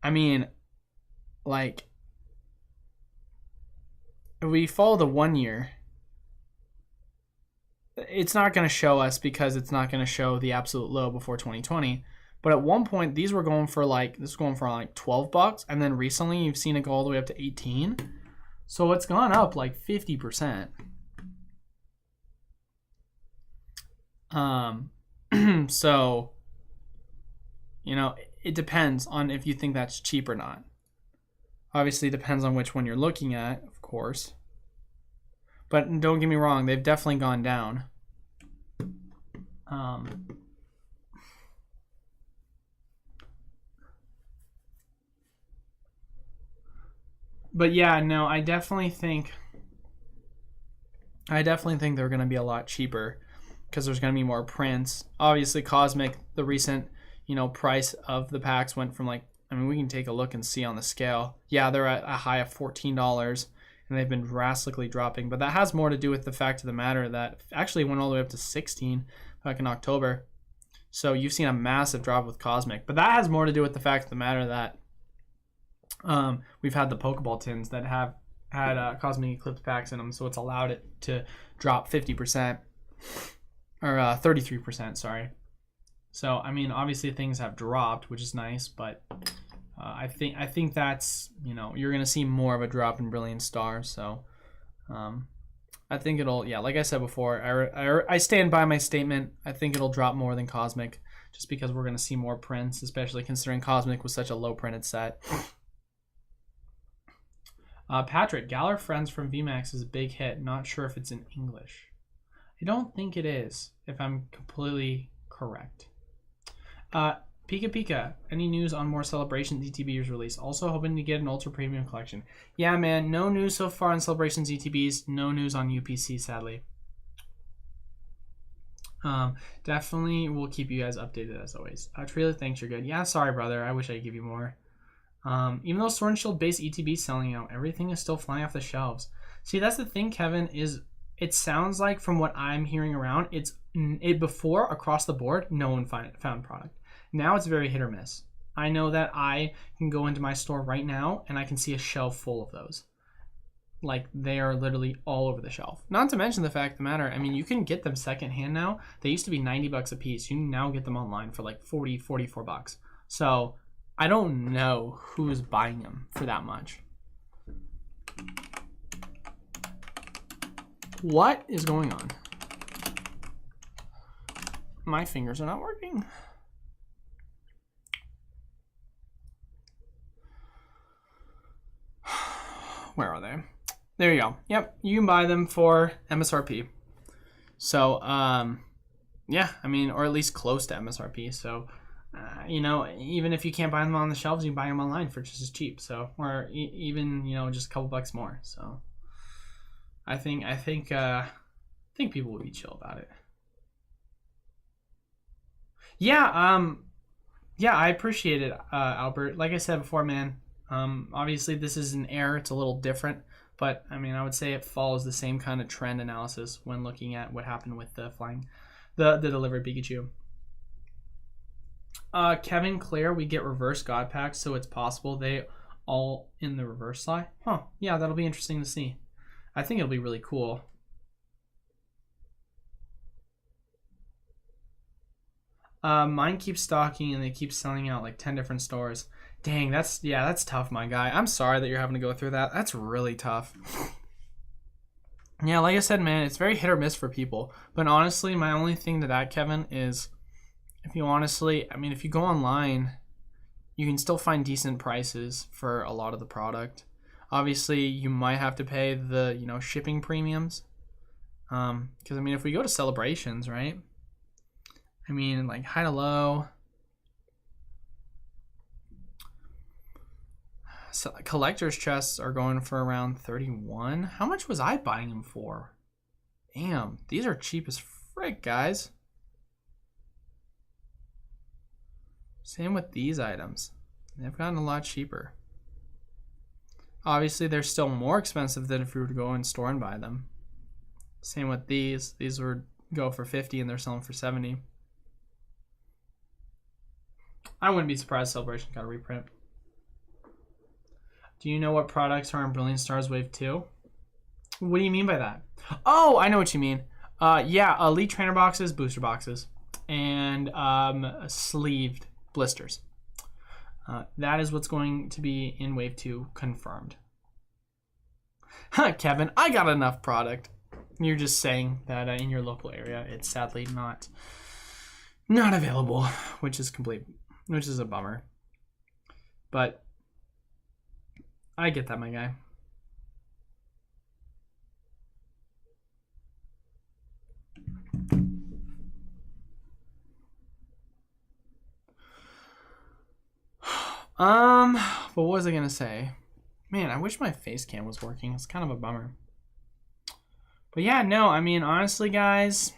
I mean, like, if we follow the 1 year, it's not going to show us because it's not going to show the absolute low before 2020. But at one point, these were going for like, this was going for like $12, and then recently you've seen it go all the way up to 18. So it's gone up like 50%. So, it depends on if you think that's cheap or not. Obviously, it depends on which one you're looking at, of course. But don't get me wrong, they've definitely gone down. But yeah, no, I definitely think they're going to be a lot cheaper because there's going to be more prints. Obviously, Cosmic, the recent, price of the packs went from we can take a look and see on the scale. Yeah, they're at a high of $14, and they've been drastically dropping. But that has more to do with the fact of the matter that actually went all the way up to 16 back in October. So you've seen a massive drop with Cosmic. But that has more to do with the fact of the matter that we've had the Pokeball tins that have had Cosmic Eclipse packs in them, so it's allowed it to drop 50%. Or 33%, sorry. So I mean, obviously things have dropped, which is nice, but I think that's, you know, you're gonna see more of a drop in Brilliant Star. So I think it'll, yeah, like I said before, I stand by my statement. I think it'll drop more than Cosmic, just because we're gonna see more prints, especially considering Cosmic was such a low printed set. Patrick, Galar Friends from VMAX is a big hit. Not sure if it's in English. I don't think it is, if I'm completely correct. Pika Pika, any news on more Celebration ZTBs release? Also hoping to get an Ultra Premium collection. Yeah, man, no news so far on Celebration ZTBs. No news on UPC, sadly. Definitely will keep you guys updated as always. Trailer, thanks, you're good. Yeah, sorry, brother. I wish I could give you more. Even though Sword and Shield base ETB is selling out, everything is still flying off the shelves. See, that's the thing, Kevin, is it sounds like from what I'm hearing around, before across the board, no one found product. Now it's very hit or miss. I know that I can go into my store right now and I can see a shelf full of those. Like, they are literally all over the shelf. Not to mention the fact of the matter, I mean, you can get them secondhand now. They used to be 90 bucks a piece. You can now get them online for like 40, 44 bucks. So I don't know who's buying them for that much. What is going on? My fingers are not working. Where are they? There you go. Yep, you can buy them for MSRP. So, yeah, I mean, or at least close to MSRP. So, you know, even if you can't buy them on the shelves, you can buy them online for just as cheap. So, or even, you know, just a couple bucks more. So, I think people will be chill about it. Yeah, yeah, I appreciate it, Albert. Like I said before, man. Obviously this is an error, it's a little different, but I mean, I would say it follows the same kind of trend analysis when looking at what happened with the delivered Pikachu. Kevin, Claire, we get reverse God packs, so it's possible they all in the reverse slide. Huh, yeah, that'll be interesting to see. I think it'll be really cool. Mine keeps stocking and they keep selling out like 10 different stores. Dang, that's tough, my guy. I'm sorry that you're having to go through that. That's really tough. Yeah, like I said, man, it's very hit or miss for people. But honestly, my only thing to that, Kevin, is if you go online, you can still find decent prices for a lot of the product. Obviously, you might have to pay the, you know, shipping premiums. Because, I mean, if we go to Celebrations, right? I mean, like high to low. So collector's chests are going for around 31. How much was I buying them for? Damn, these are cheap as frick, guys. Same with these items. They've gotten a lot cheaper. Obviously, they're still more expensive than if we were to go in store and buy them. Same with these. These would go for 50 and they're selling for 70. I wouldn't be surprised Celebration got a reprint. Do you know what products are in Brilliant Stars Wave 2? What do you mean by that? Oh, I know what you mean. Yeah, Elite Trainer boxes, booster boxes, and sleeved blisters. That is what's going to be in Wave 2 confirmed. Huh, Kevin, I got enough product. You're just saying that in your local area, it's sadly not available, which is a bummer. But I get that, my guy. But what was I gonna say? Man, I wish my face cam was working. It's kind of a bummer. But yeah, no, I mean, honestly, guys,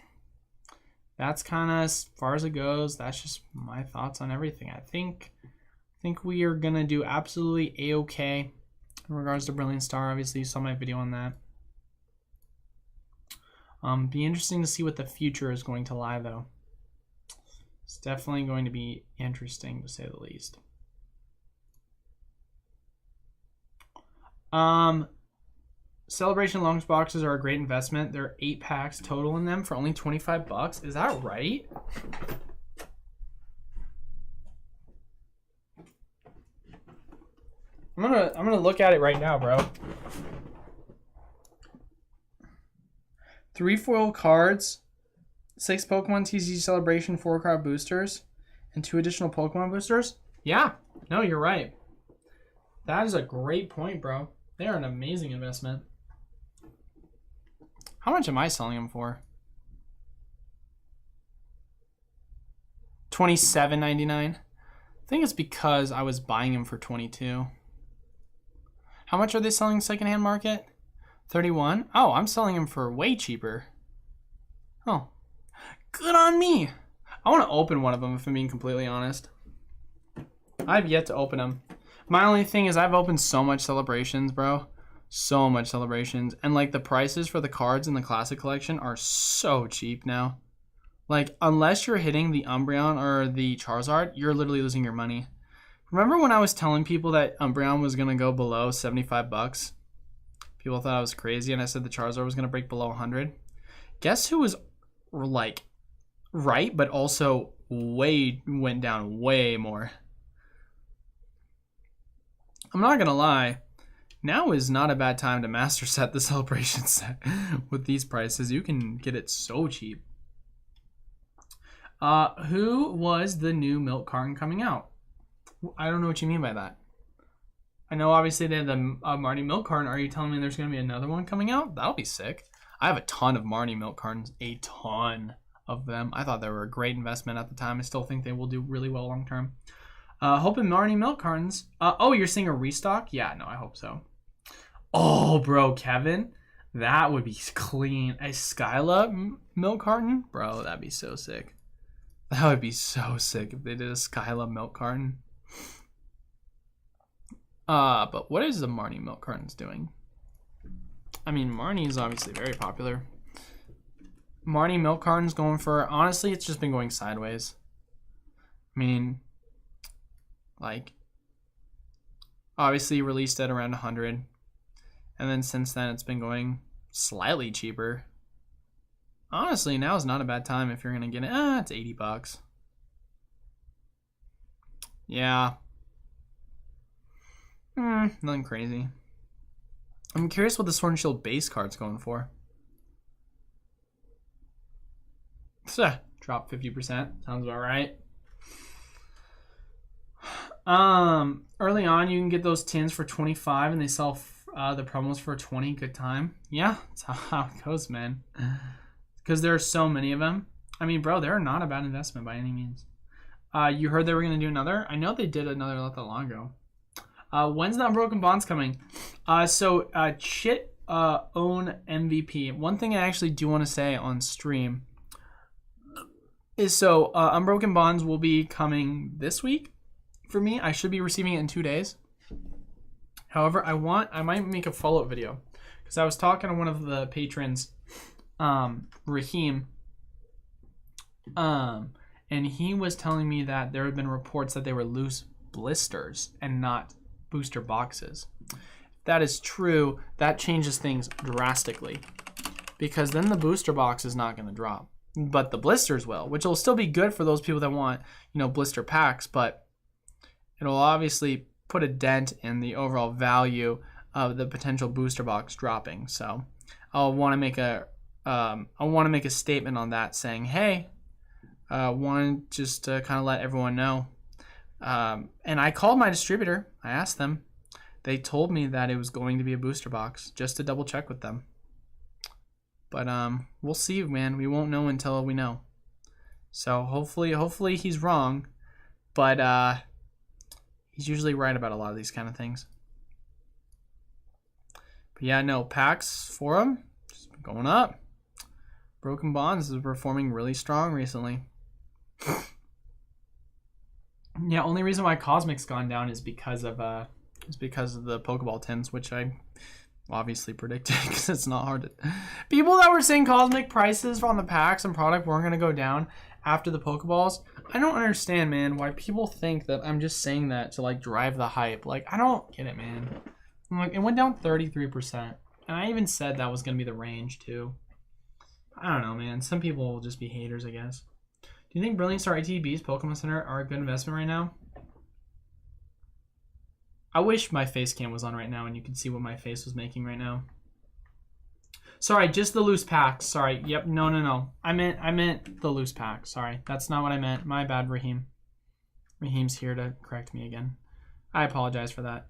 that's kind of as far as it goes. That's just my thoughts on everything. I think we are gonna do absolutely a-okay in regards to Brilliant Star. Obviously, you saw my video on that. Be interesting to see what the future is going to lie, though. It's definitely going to be interesting, to say the least. Celebration lunch boxes are a great investment. There are 8 packs total in them for only 25 bucks. Is that right? I'm gonna look at it right now, bro. 3 foil cards, 6 Pokemon TCG Celebration 4 card boosters, and 2 additional Pokemon boosters. Yeah, no, you're right. That is a great point, bro. They are an amazing investment. How much am I selling them for? $27.99. I think it's because I was buying them for $22. How much are they selling secondhand market? $31. Oh, I'm selling them for way cheaper. Oh, good on me. I want to open one of them if I'm being completely honest. I've yet to open them. My only thing is I've opened so much Celebrations, bro. So much Celebrations. And like the prices for the cards in the Classic Collection are so cheap now. Like unless you're hitting the Umbreon or the Charizard, you're literally losing your money. Remember when I was telling people that Umbreon was going to go below 75 bucks? People thought I was crazy and I said the Charizard was going to break below 100. Guess who was like right, but also went down way more. I'm not gonna lie, now is not a bad time to master set the Celebration set. With these prices, you can get it so cheap. Who was the new milk carton coming out? I don't know what you mean by that. I know obviously they had the Marnie milk carton. Are you telling me there's gonna be another one coming out? That'll be sick. I have a ton of Marnie milk cartons, a ton of them. I thought they were a great investment at the time. I still think they will do really well long term. Hoping Marnie milk cartons. Oh, you're saying a restock? Yeah, no, I hope so. Oh, bro, Kevin, that would be clean. A Skyla milk carton? Bro, that'd be so sick. That would be so sick if they did a Skyla milk carton. But what is the Marnie milk cartons doing? I mean, Marnie is obviously very popular. Marnie milk cartons going for, honestly, it's just been going sideways. I mean, like, obviously released at around 100, and then since then it's been going slightly cheaper. Honestly, now is not a bad time if you're gonna get it. It's 80 bucks. Yeah. Nothing crazy. I'm curious what the Sword and Shield base card's going for. Drop 50%. Sounds about right. Early on, you can get those tins for 25, and they sell the promos for 20. Good time. Yeah, that's how it goes, man. Because there are so many of them. I mean, bro, they're not a bad investment by any means. You heard they were going to do another? I know they did another not that long ago. When's the Unbroken Bonds coming? Chit own MVP. One thing I actually do want to say on stream is Unbroken Bonds will be coming this week for me. I should be receiving it in 2 days. However, I might make a follow-up video because I was talking to one of the patrons, Raheem, and he was telling me that there had been reports that they were loose blisters and not booster boxes. If that is true, that changes things drastically because then the booster box is not going to drop, but the blisters will, which will still be good for those people that want, blister packs, but it'll obviously put a dent in the overall value of the potential booster box dropping. So I'll want to make a statement on that saying, hey, want just to kind of let everyone know. And I called my distributor. I asked them. They told me that it was going to be a booster box, just to double check with them. But we'll see, man. We won't know until we know. So hopefully he's wrong. But he's usually right about a lot of these kind of things. But yeah, no, packs for them just been going up. Broken Bonds is performing really strong recently. Yeah, only reason why Cosmic's gone down is because of the Pokeball tins, which I obviously predicted because it's not hard to. People that were saying Cosmic prices on the packs and product weren't going to go down after the Pokeballs, I don't understand, man, why people think that I'm just saying that to drive the hype. I don't get it, man. It went down 33%, and I even said that was going to be the range too. I don't know, man. Some people will just be haters, I guess. Do you think Brilliant Star ATB's Pokemon Center are a good investment right now? I wish my face cam was on right now and you could see what my face was making right now. Sorry, just the loose packs. Sorry. Yep. No. I meant the loose packs. Sorry. That's not what I meant. My bad, Raheem. Raheem's here to correct me again. I apologize for that.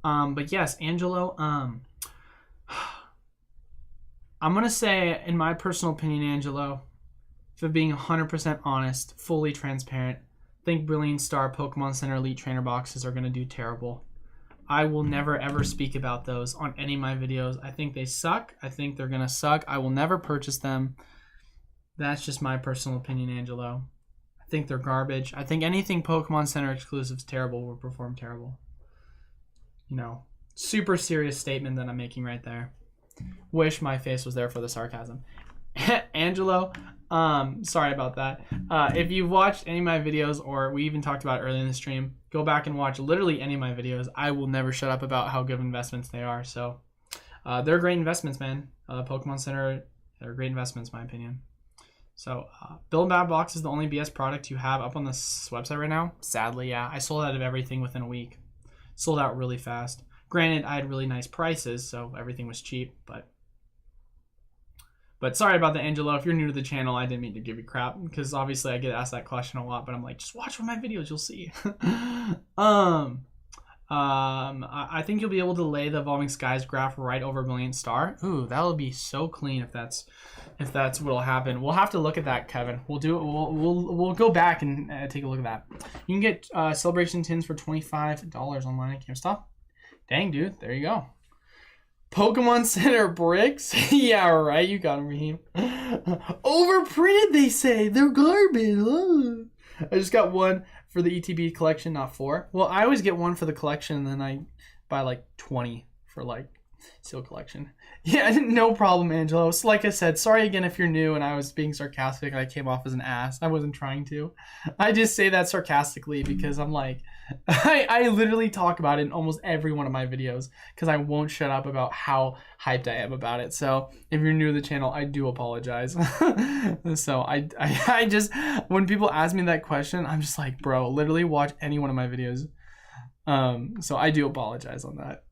But yes, Angelo, I'm going to say, in my personal opinion, Angelo, if I'm being 100% honest, fully transparent, I think Brilliant Star Pokemon Center Elite Trainer boxes are going to do terrible. I will never ever speak about those on any of my videos. I think they suck. I think they're going to suck. I will never purchase them. That's just my personal opinion, Angelo. I think they're garbage. I think anything Pokemon Center exclusive is terrible will perform terrible. You know, super serious statement that I'm making right there. Wish my face was there for the sarcasm. Angelo, sorry about that. If you've watched any of my videos, or we even talked about it earlier in the stream, go back and watch literally any of my videos. I will never shut up about how good investments they are. So they're great investments, man. Pokemon Center, they're great investments, in my opinion. So Build Bad Box is the only BS product you have up on this website right now. Sadly, yeah. I sold out of everything within a week. Sold out really fast. Granted, I had really nice prices, so everything was cheap, but sorry about that, Angelo. If you're new to the channel, I didn't mean to give you crap, because obviously I get asked that question a lot, but I'm like, just watch one of my videos, you'll see. I think you'll be able to lay the Evolving Skies graph right over Brilliant Star. Ooh, that'll be so clean if that's what'll happen. We'll have to look at that, Kevin. We'll do it. We'll go back and take a look at that. You can get Celebration Tins for $25 online at GameStop. Dang, dude, there you go. Pokemon Center bricks? Yeah, right. You got them, Raheem. Overprinted, they say. They're garbage. Ugh. I just got one for the ETB collection, not 4. Well, I always get one for the collection, and then I buy like 20 for like seal collection. Yeah, no problem, Angelo. So like I said, sorry again if you're new and I was being sarcastic and I came off as an ass. I wasn't trying to. I just say that sarcastically because I'm like, I literally talk about it in almost every one of my videos because I won't shut up about how hyped I am about it. So if you're new to the channel, I do apologize. So I just, when people ask me that question, I'm just like, bro, literally watch any one of my videos. So I do apologize on that.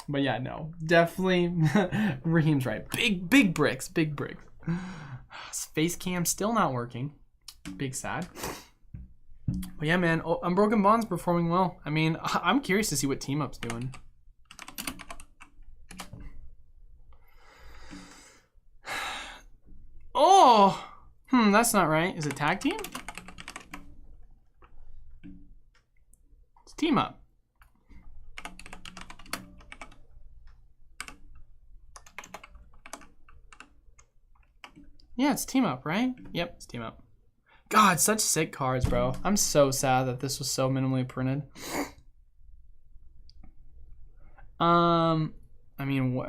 But yeah, no, definitely Raheem's right. Big bricks. Face cam still not working. Big sad. But yeah, man, Unbroken Bond's performing well. I mean, I'm curious to see what Team Up's doing. Oh, that's not right. Is it Tag Team? It's Team Up. Yeah, it's Team Up, right? Yep, it's Team Up. God, such sick cards, bro. I'm so sad that this was so minimally printed. I mean,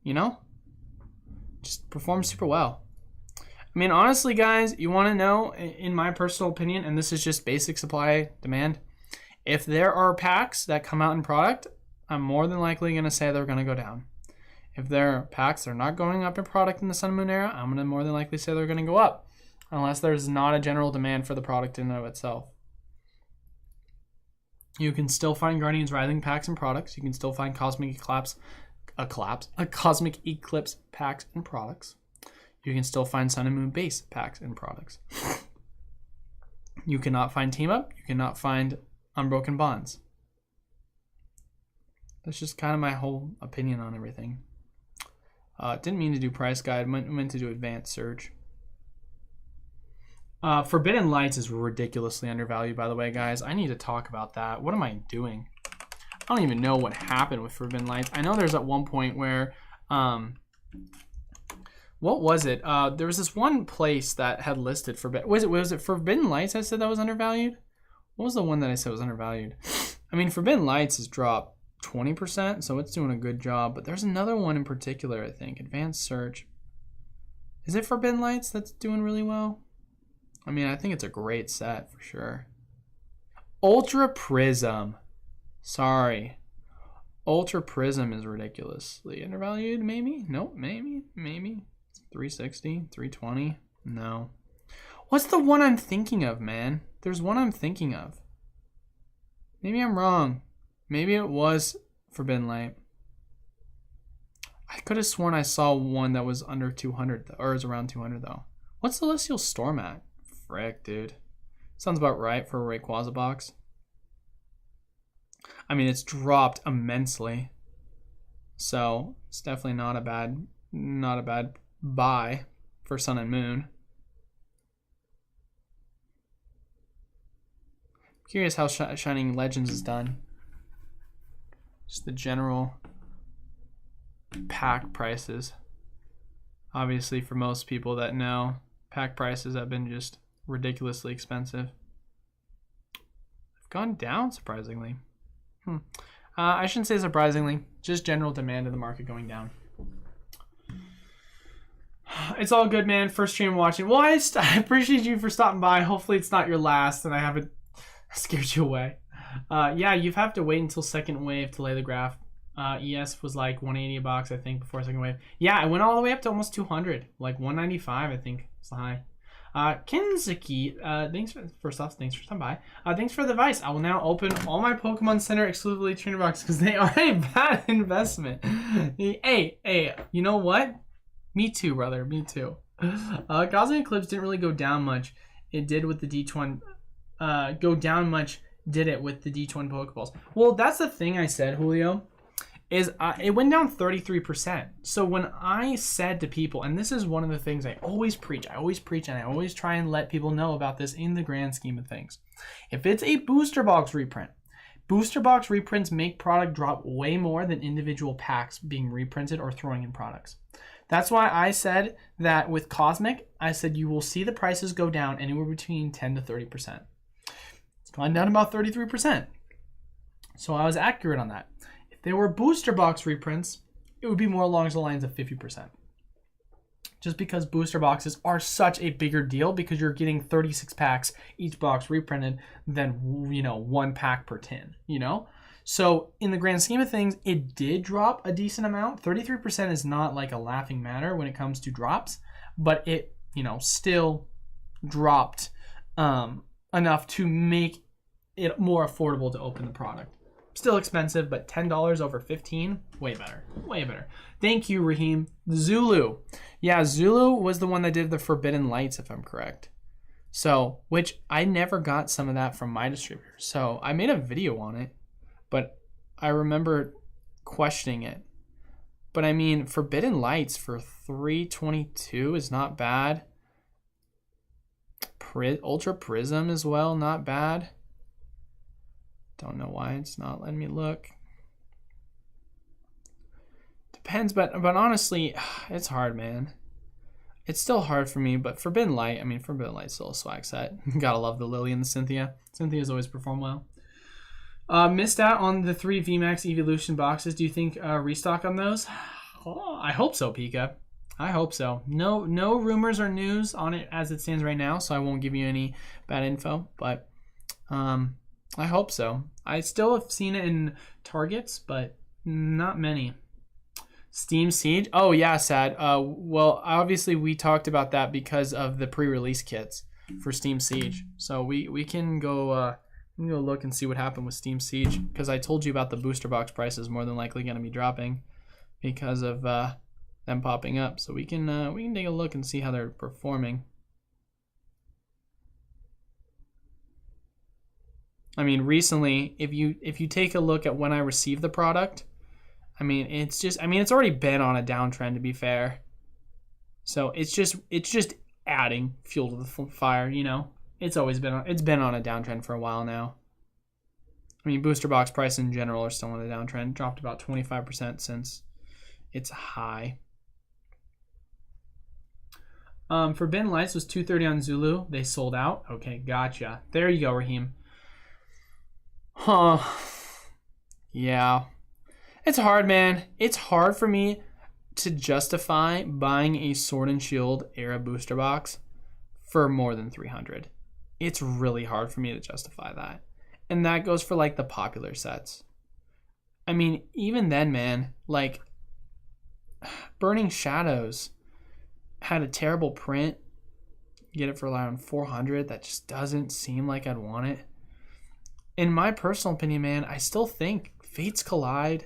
you know? Just performed super well. I mean, honestly, guys, you want to know, in my personal opinion, and this is just basic supply demand, if there are packs that come out in product, I'm more than likely going to say they're going to go down. If there are packs that are not going up in product in the Sun and Moon era, I'm going to more than likely say they're going to go up. Unless there's not a general demand for the product in and of itself. You can still find Guardians Rising packs and products. You can still find Cosmic Eclipse packs and products. You can still find Sun and Moon base packs and products. You cannot find Team Up. You cannot find Unbroken Bonds. That's just kind of my whole opinion on everything. Didn't mean to do price guide. Meant to do advanced search. Forbidden Lights is ridiculously undervalued, by the way, guys. I need to talk about that. What am I doing? I don't even know what happened with Forbidden Lights. I know there's at one point where, what was it? There was this one place that had listed Forbidden. Was it Forbidden Lights? I said that was undervalued. What was the one that I said was undervalued? I mean, Forbidden Lights has dropped 20%, so it's doing a good job. But there's another one in particular, I think. Advanced search. Is it Forbidden Lights that's doing really well? I mean, I think it's a great set for sure. Ultra Prism. Sorry. Ultra Prism is ridiculously undervalued, maybe? Nope, maybe. 360, 320. No. What's the one I'm thinking of, man? There's one I'm thinking of. Maybe I'm wrong. Maybe it was Forbidden Light. I could have sworn I saw one that was under 200, or is around 200 though. What's Celestial Storm at? Frick, dude. Sounds about right for a Rayquaza box. I mean, it's dropped immensely, so it's definitely not a bad buy for Sun and Moon. Curious how Shining Legends is done. Just the general pack prices. Obviously, for most people that know, pack prices have been just ridiculously expensive. They've gone down, surprisingly. I shouldn't say surprisingly, just general demand in the market going down. It's all good, man. First stream watching. Well, I appreciate you for stopping by. Hopefully it's not your last and I haven't scared you away. Yeah, you have to wait until second wave to lay the graph. ES was like 180 a box, I think, before second wave. Yeah, I went all the way up to almost 200. Like 195, I think, was the high. Kinzuki, thanks for stopping by. Thanks for the advice. I will now open all my Pokemon Center exclusively trainer boxes because they are a bad investment. Hey, you know what? Me too, brother. Me too. Cosmic Eclipse didn't really go down much. It did with the D20. Go down much. Did it with the D20 Pokeballs? Well, that's the thing I said, Julio. Is it went down 33%. So when I said to people, and this is one of the things I always preach, and I always try and let people know about this in the grand scheme of things. If it's a booster box reprint, booster box reprints make product drop way more than individual packs being reprinted or throwing in products. That's why I said that with Cosmic, I said you will see the prices go down anywhere between 10 to 30%. It's gone down about 33%. So I was accurate on that. If they were booster box reprints, it would be more along the lines of 50%. Just because booster boxes are such a bigger deal because you're getting 36 packs, each box reprinted, than, you know, one pack per tin, you know? So in the grand scheme of things, it did drop a decent amount. 33% is not like a laughing matter when it comes to drops, but it, you know, still dropped enough to make it more affordable to open the product. Still expensive, but $10 over 15, way better. Way better. Thank you, Raheem. Zulu. Yeah, Zulu was the one that did the Forbidden Lights, if I'm correct. So, which I never got some of that from my distributor. So I made a video on it, but I remember questioning it. But I mean, Forbidden Lights for $322 is not bad. Ultra Prism as well, not bad. Don't know why it's not letting me look. Depends, but honestly, it's hard, man. It's still hard for me, but Forbidden Light, I mean, Forbidden Light's still a swag set. Gotta love the Lily and the Cynthia. Cynthia's always performed well. Missed out on the 3 VMAX Evolution boxes. Do you think restock on those? Oh, I hope so, Pika. I hope so. No rumors or news on it as it stands right now, so I won't give you any bad info, but I hope so. I still have seen it in Targets, but not many. Steam Siege? Oh, yeah, sad. Well, obviously we talked about that because of the pre-release kits for Steam Siege. So we can go look and see what happened with Steam Siege because I told you about the booster box prices more than likely going to be dropping because of them popping up. So we can take a look and see how they're performing. I mean, recently, if you take a look at when I received the product, I mean, it's already been on a downtrend, to be fair. So it's just adding fuel to the fire, you know. It's been on a downtrend for a while now. I mean, booster box prices in general are still on a downtrend. Dropped about 25% since its high. Forbidden Lights was $230 on Zulu. They sold out. Okay, gotcha. There you go, Raheem. Huh. Yeah. It's hard, man. It's hard for me to justify buying a Sword and Shield era booster box for more than $300. It's really hard for me to justify that. And that goes for like the popular sets. I mean, even then, man, like Burning Shadows had a terrible print get it for around 400. That just doesn't seem like I'd want it. In my personal opinion, man, I still think Fates Collide.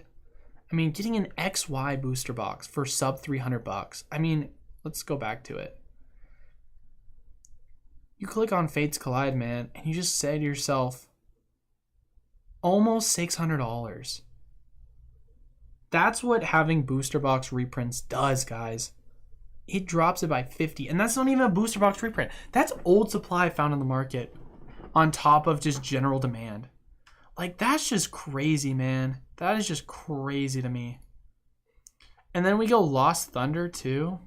I mean, getting an XY booster box for sub $300. I mean, let's go back to it. You click on Fates Collide, man, and you just say to yourself, almost $600. That's what having booster box reprints does, guys. It drops it by 50, and that's not even a booster box reprint. That's old supply found in the market on top of just general demand. Like, that's just crazy, man. That is just crazy to me. And then we go Lost Thunder, too.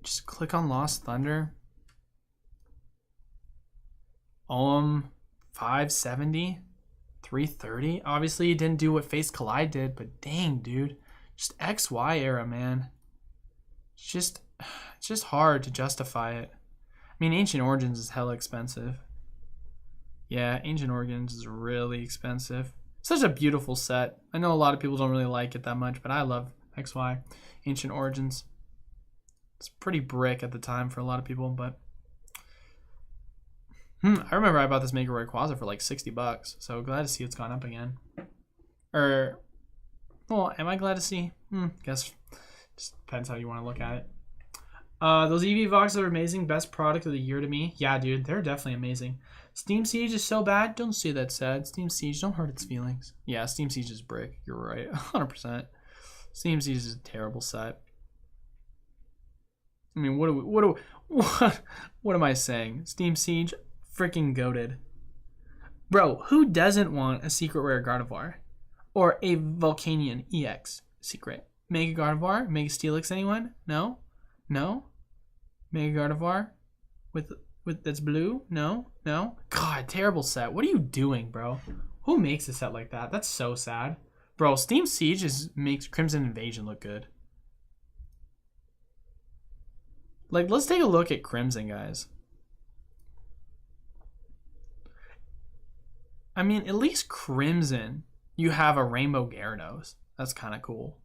Just click on Lost Thunder. 570, 330. Obviously, you didn't do what Face Collide did, but dang, dude. Just XY era, man. It's just hard to justify it. I mean, Ancient Origins is hella expensive. Yeah, Ancient Origins is really expensive. Such a beautiful set. I know a lot of people don't really like it that much, but I love XY, Ancient Origins. It's pretty brick at the time for a lot of people, but I remember I bought this Mega Rayquaza for like $60, so glad to see it's gone up again. Well, am I glad to see? Guess just depends how you want to look at it. Those EV boxes are amazing. Best product of the year to me. Yeah, dude, they're definitely amazing. Steam Siege is so bad. Don't say that sad. Steam Siege, don't hurt its feelings. Yeah, Steam Siege is brick. You're right, 100%. Steam Siege is a terrible set. I mean, what am I saying? Steam Siege, freaking goated. Bro, who doesn't want a secret rare Gardevoir? Or a Volcanion EX secret? Mega Gardevoir? Mega Steelix, anyone? No? No? Mega Gardevoir? With that's blue? No? No? God, terrible set. What are you doing, bro? Who makes a set like that? That's so sad. Bro, Steam Siege makes Crimson Invasion look good. Like, let's take a look at Crimson, guys. I mean, at least Crimson, you have a Rainbow Gyarados. That's kind of cool.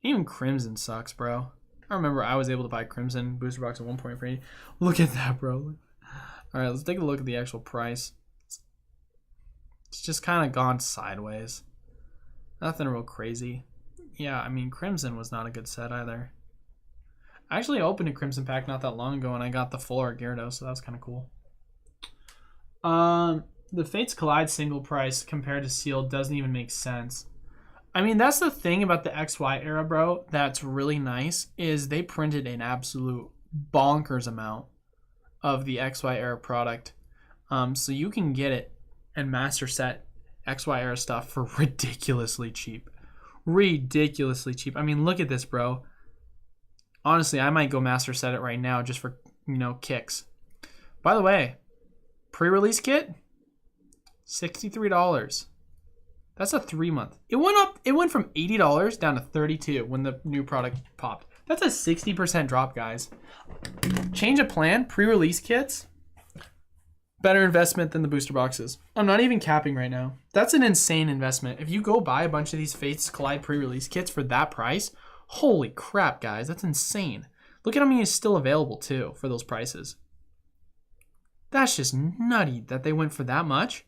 Even Crimson sucks, bro. I remember I was able to buy Crimson booster box at one point for $80. Look at that, bro. All right, let's take a look at the actual price. It's just kind of gone sideways. Nothing real crazy. Yeah, I mean, Crimson was not a good set either. I actually opened a Crimson pack not that long ago, and I got the full art Gyarados, so that was kind of cool. The Fates Collide single price compared to sealed doesn't even make sense. I mean, that's the thing about the XY era, bro, that's really nice, is they printed an absolute bonkers amount of the XY era product. So you can get it and master set XY era stuff for ridiculously cheap. Ridiculously cheap. I mean, look at this, bro. Honestly, I might go master set it right now just for, kicks. By the way, pre-release kit, $63. That's a 3-month. It went from $80 down to $32 when the new product popped. That's a 60% drop, guys. Change of plan, pre-release kits, better investment than the booster boxes. I'm not even capping right now. That's an insane investment. If you go buy a bunch of these Fates Collide pre-release kits for that price, holy crap, guys, that's insane. Look at how many is still available, too, for those prices. That's just nutty that they went for that much.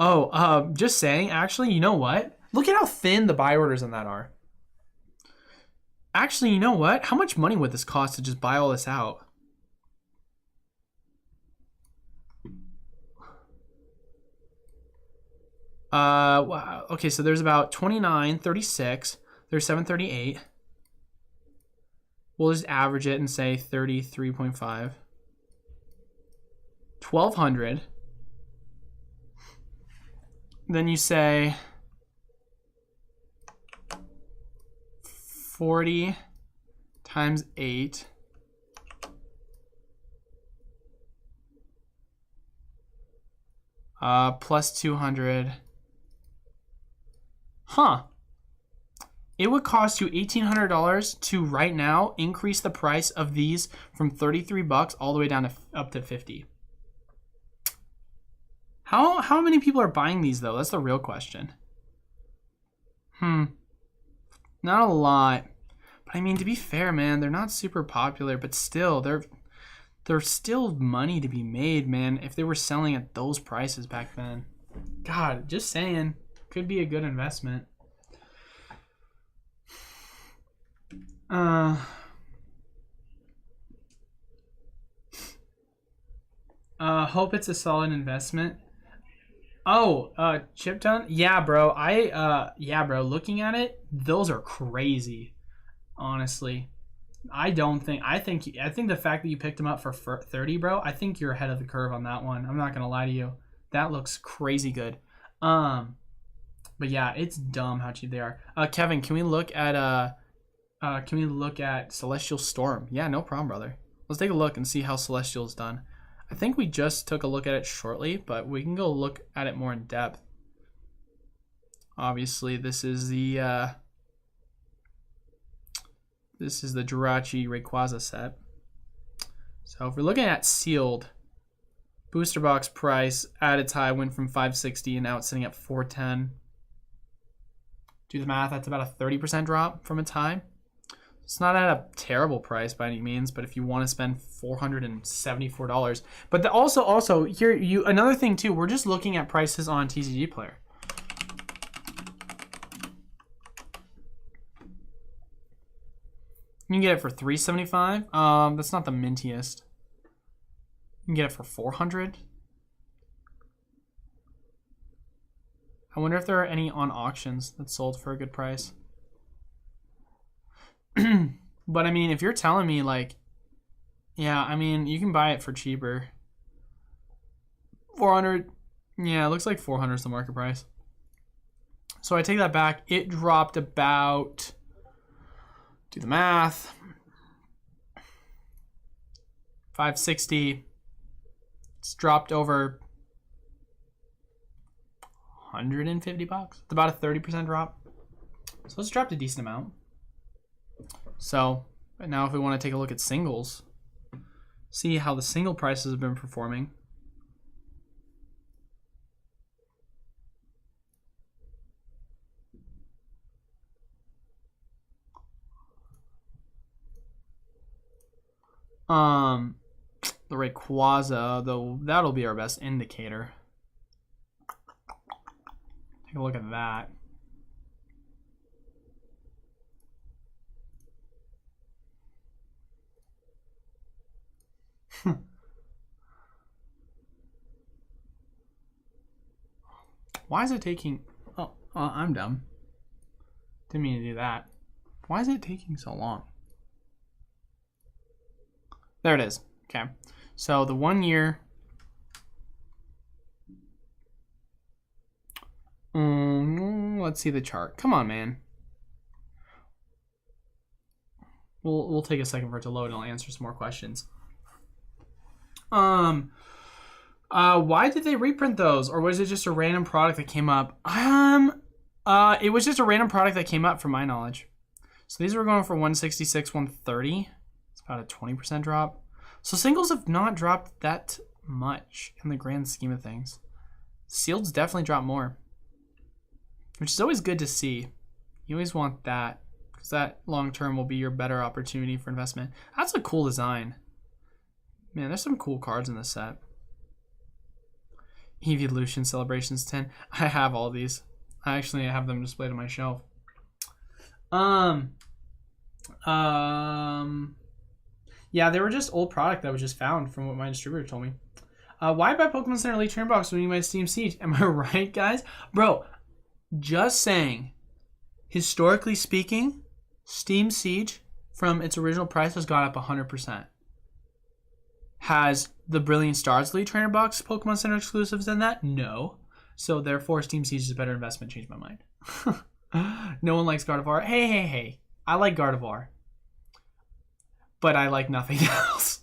Oh, just saying, actually, you know what? Look at how thin the buy orders on that are. Actually, you know what? How much money would this cost to just buy all this out? Wow. Okay, so there's about 29, 36. There's 738. We'll just average it and say 33.5. 1,200. Then you say 40 times 8 plus 200. Huh. It would cost you $1,800 to right now increase the price of these from $33 all the way down to up to $50. How many people are buying these though? That's the real question. Not a lot. But I mean, to be fair, man, they're not super popular, but still, there's still money to be made, man, if they were selling at those prices back then. God, just saying. Could be a good investment. Hope it's a solid investment. Oh, chip ton? Yeah, bro. Yeah, bro. Looking at it, those are crazy. Honestly, I think the fact that you picked them up for 30, bro, I think you're ahead of the curve on that one. I'm not gonna lie to you. That looks crazy good. But yeah, it's dumb how cheap they are. Kevin, can we look at Celestial Storm? Yeah, no problem, brother. Let's take a look and see how Celestial's done. I think we just took a look at it shortly, but we can go look at it more in depth. Obviously, this is the Jirachi Rayquaza set. So if we're looking at sealed, booster box price at its high went from 560 and now it's sitting at 410. Do the math, that's about a 30% drop from its high. It's not at a terrible price by any means, but if you want to spend $474, but also here another thing too, we're just looking at prices on TCG Player. You can get it for $375. That's not the mintiest. You can get it for $400. I wonder if there are any on auctions that sold for a good price. But I mean, if you're telling me like, yeah, I mean, you can buy it for cheaper. 400. Yeah, it looks like 400 is the market price. So I take that back. It dropped about, do the math, 560. It's dropped over 150 bucks. It's about a 30% drop. So it's dropped a decent amount. So right now if we want to take a look at singles, see how the single prices have been performing. The Rayquaza, though, that'll be our best indicator. Take a look at that. Why is it taking... Oh, I'm dumb. Didn't mean to do that. Why is it taking so long? There it is. Okay. So the 1 year... let's see the chart. Come on, man. We'll take a second for it to load and I'll answer some more questions. Why did they reprint those? Or was it just a random product that came up? It was just a random product that came up from my knowledge. So these were going for 166, 130. It's about a 20% drop. So singles have not dropped that much in the grand scheme of things. Sealed's definitely dropped more, which is always good to see. You always want that because that long term will be your better opportunity for investment. That's a cool design. Man, there's some cool cards in this set. Evolution Celebrations 10. I have all these. I actually have them displayed on my shelf. Yeah, they were just old product that was just found from what my distributor told me. Why buy Pokemon Center Elite Trainer Box when you buy Steam Siege? Am I right, guys? Bro, just saying, historically speaking, Steam Siege from its original price has gone up 100%. Has the Brilliant Stars Elite Trainer Box Pokemon Center exclusives than that? No. So therefore, Steam Siege is a better investment. Changed my mind. No one likes Gardevoir. Hey. I like Gardevoir. But I like nothing else.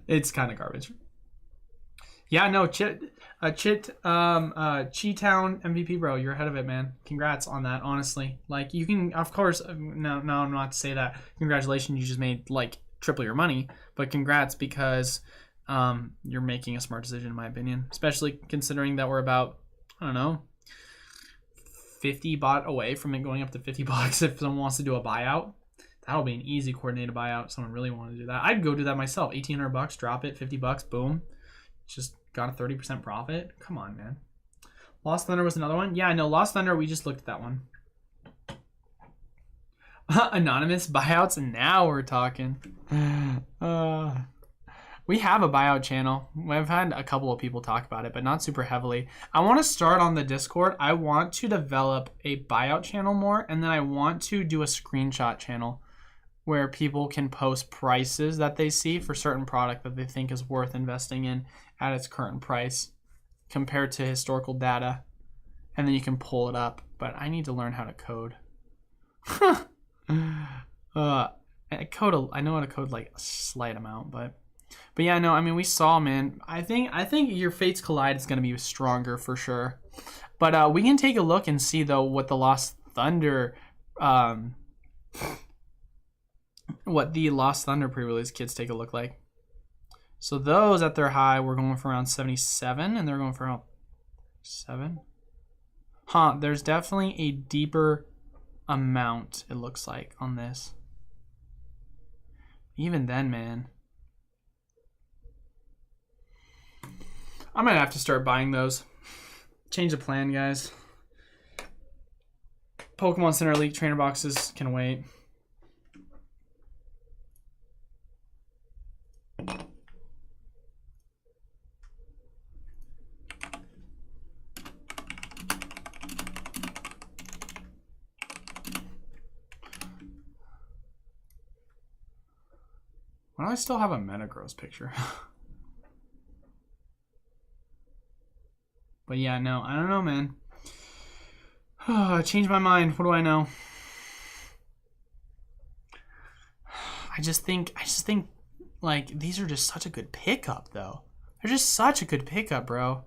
It's kind of garbage. Yeah, no, Cheetown MVP, bro. You're ahead of it, man. Congrats on that, honestly. Like, you can, of course, no, I'm not to say that. Congratulations, you just made, like, triple your money. But congrats because you're making a smart decision, in my opinion. Especially considering that we're about, I don't know, 50 baht away from it going up to 50 bucks if someone wants to do a buyout. That'll be an easy coordinated buyout if someone really wanted to do that. I'd go do that myself. 1,800 bucks, drop it, 50 bucks, boom. Just got a 30% profit. Come on, man. Lost Thunder was another one. Yeah, I know. Lost Thunder, we just looked at that one. Anonymous buyouts, and now we're talking. We have a buyout channel. I've had a couple of people talk about it, but not super heavily. I want to start on the Discord. I want to develop a buyout channel more, and then I want to do a screenshot channel where people can post prices that they see for certain product that they think is worth investing in at its current price compared to historical data. And then you can pull it up. But I need to learn how to code. I know how to code like a slight amount, but yeah, no, I mean, we saw, man. I think your Fates Collide is going to be stronger for sure. But we can take a look and see though what the Lost Thunder pre-release kits take a look like. So those at their high were going for around 77, and they're going for around 7. Huh, there's definitely a deeper amount, it looks like, on this. Even then, man. I might have to start buying those. Change the plan, guys. Pokemon Center Elite Trainer boxes can wait. Why do I still have a Metagross picture? But yeah, no, I don't know, man. I changed my mind. What do I know? I just think like these are just such a good pickup though. They're just such a good pickup, bro.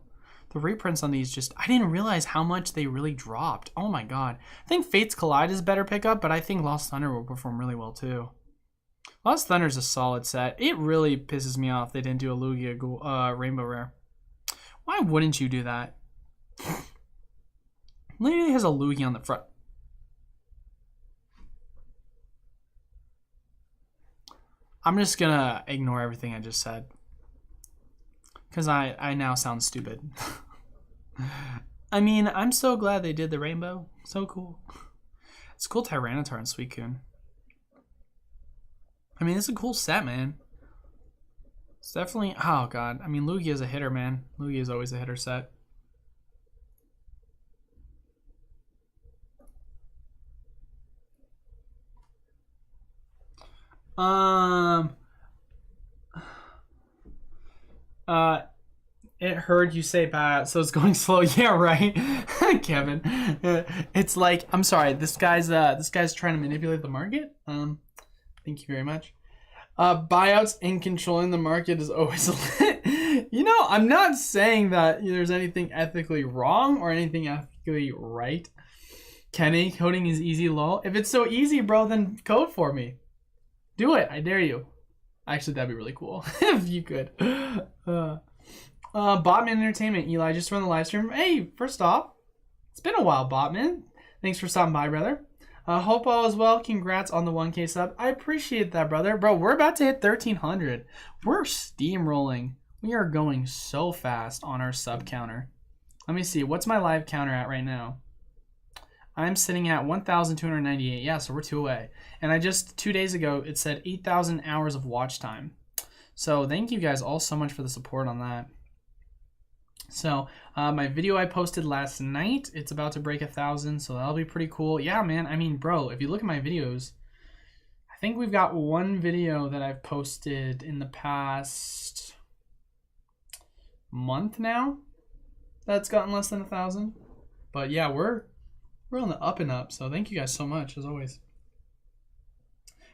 The reprints on these I didn't realize how much they really dropped. Oh my god. I think Fates Collide is a better pickup, but I think Lost Thunder will perform really well too. Lost Thunder is a solid set. It really pisses me off they didn't do a Lugia Rainbow Rare. Why wouldn't you do that? Literally has a Lugia on the front. I'm just gonna ignore everything I just said. Because I now sound stupid. I mean, I'm so glad they did the rainbow. So cool. It's cool Tyranitar and Suicune. I mean, it's a cool set, man. It's definitely... Oh, God. I mean, Lugia is a hitter, man. Lugia is always a hitter set. It heard you say bad, so it's going slow. Yeah, right, Kevin. It's like, I'm sorry. This guy's trying to manipulate the market. Thank you very much. Buyouts and controlling the market is always lit. You know, I'm not saying that there's anything ethically wrong or anything ethically right. Kenny, coding is easy, lol. If it's so easy, bro, then code for me. Do it. I dare you. Actually, that'd be really cool if you could. Botman Entertainment, Eli, just run the live stream. Hey, first off, it's been a while, Botman. Thanks for stopping by, brother. Hope all is well. Congrats on the 1K sub. I appreciate that, brother. Bro, we're about to hit 1,300. We're steamrolling. We are going so fast on our sub counter. Let me see. What's my live counter at right now? I'm sitting at 1,298. Yeah, so we're 2 away. And I just, 2 days ago, it said 8,000 hours of watch time. So thank you guys all so much for the support on that. So my video I posted last night, it's about to break 1,000, so that'll be pretty cool. Yeah, man, I mean, bro, if you look at my videos, I think we've got one video that I've posted in the past month now that's gotten less than 1,000. But yeah, we're on the up and up, so thank you guys so much, as always.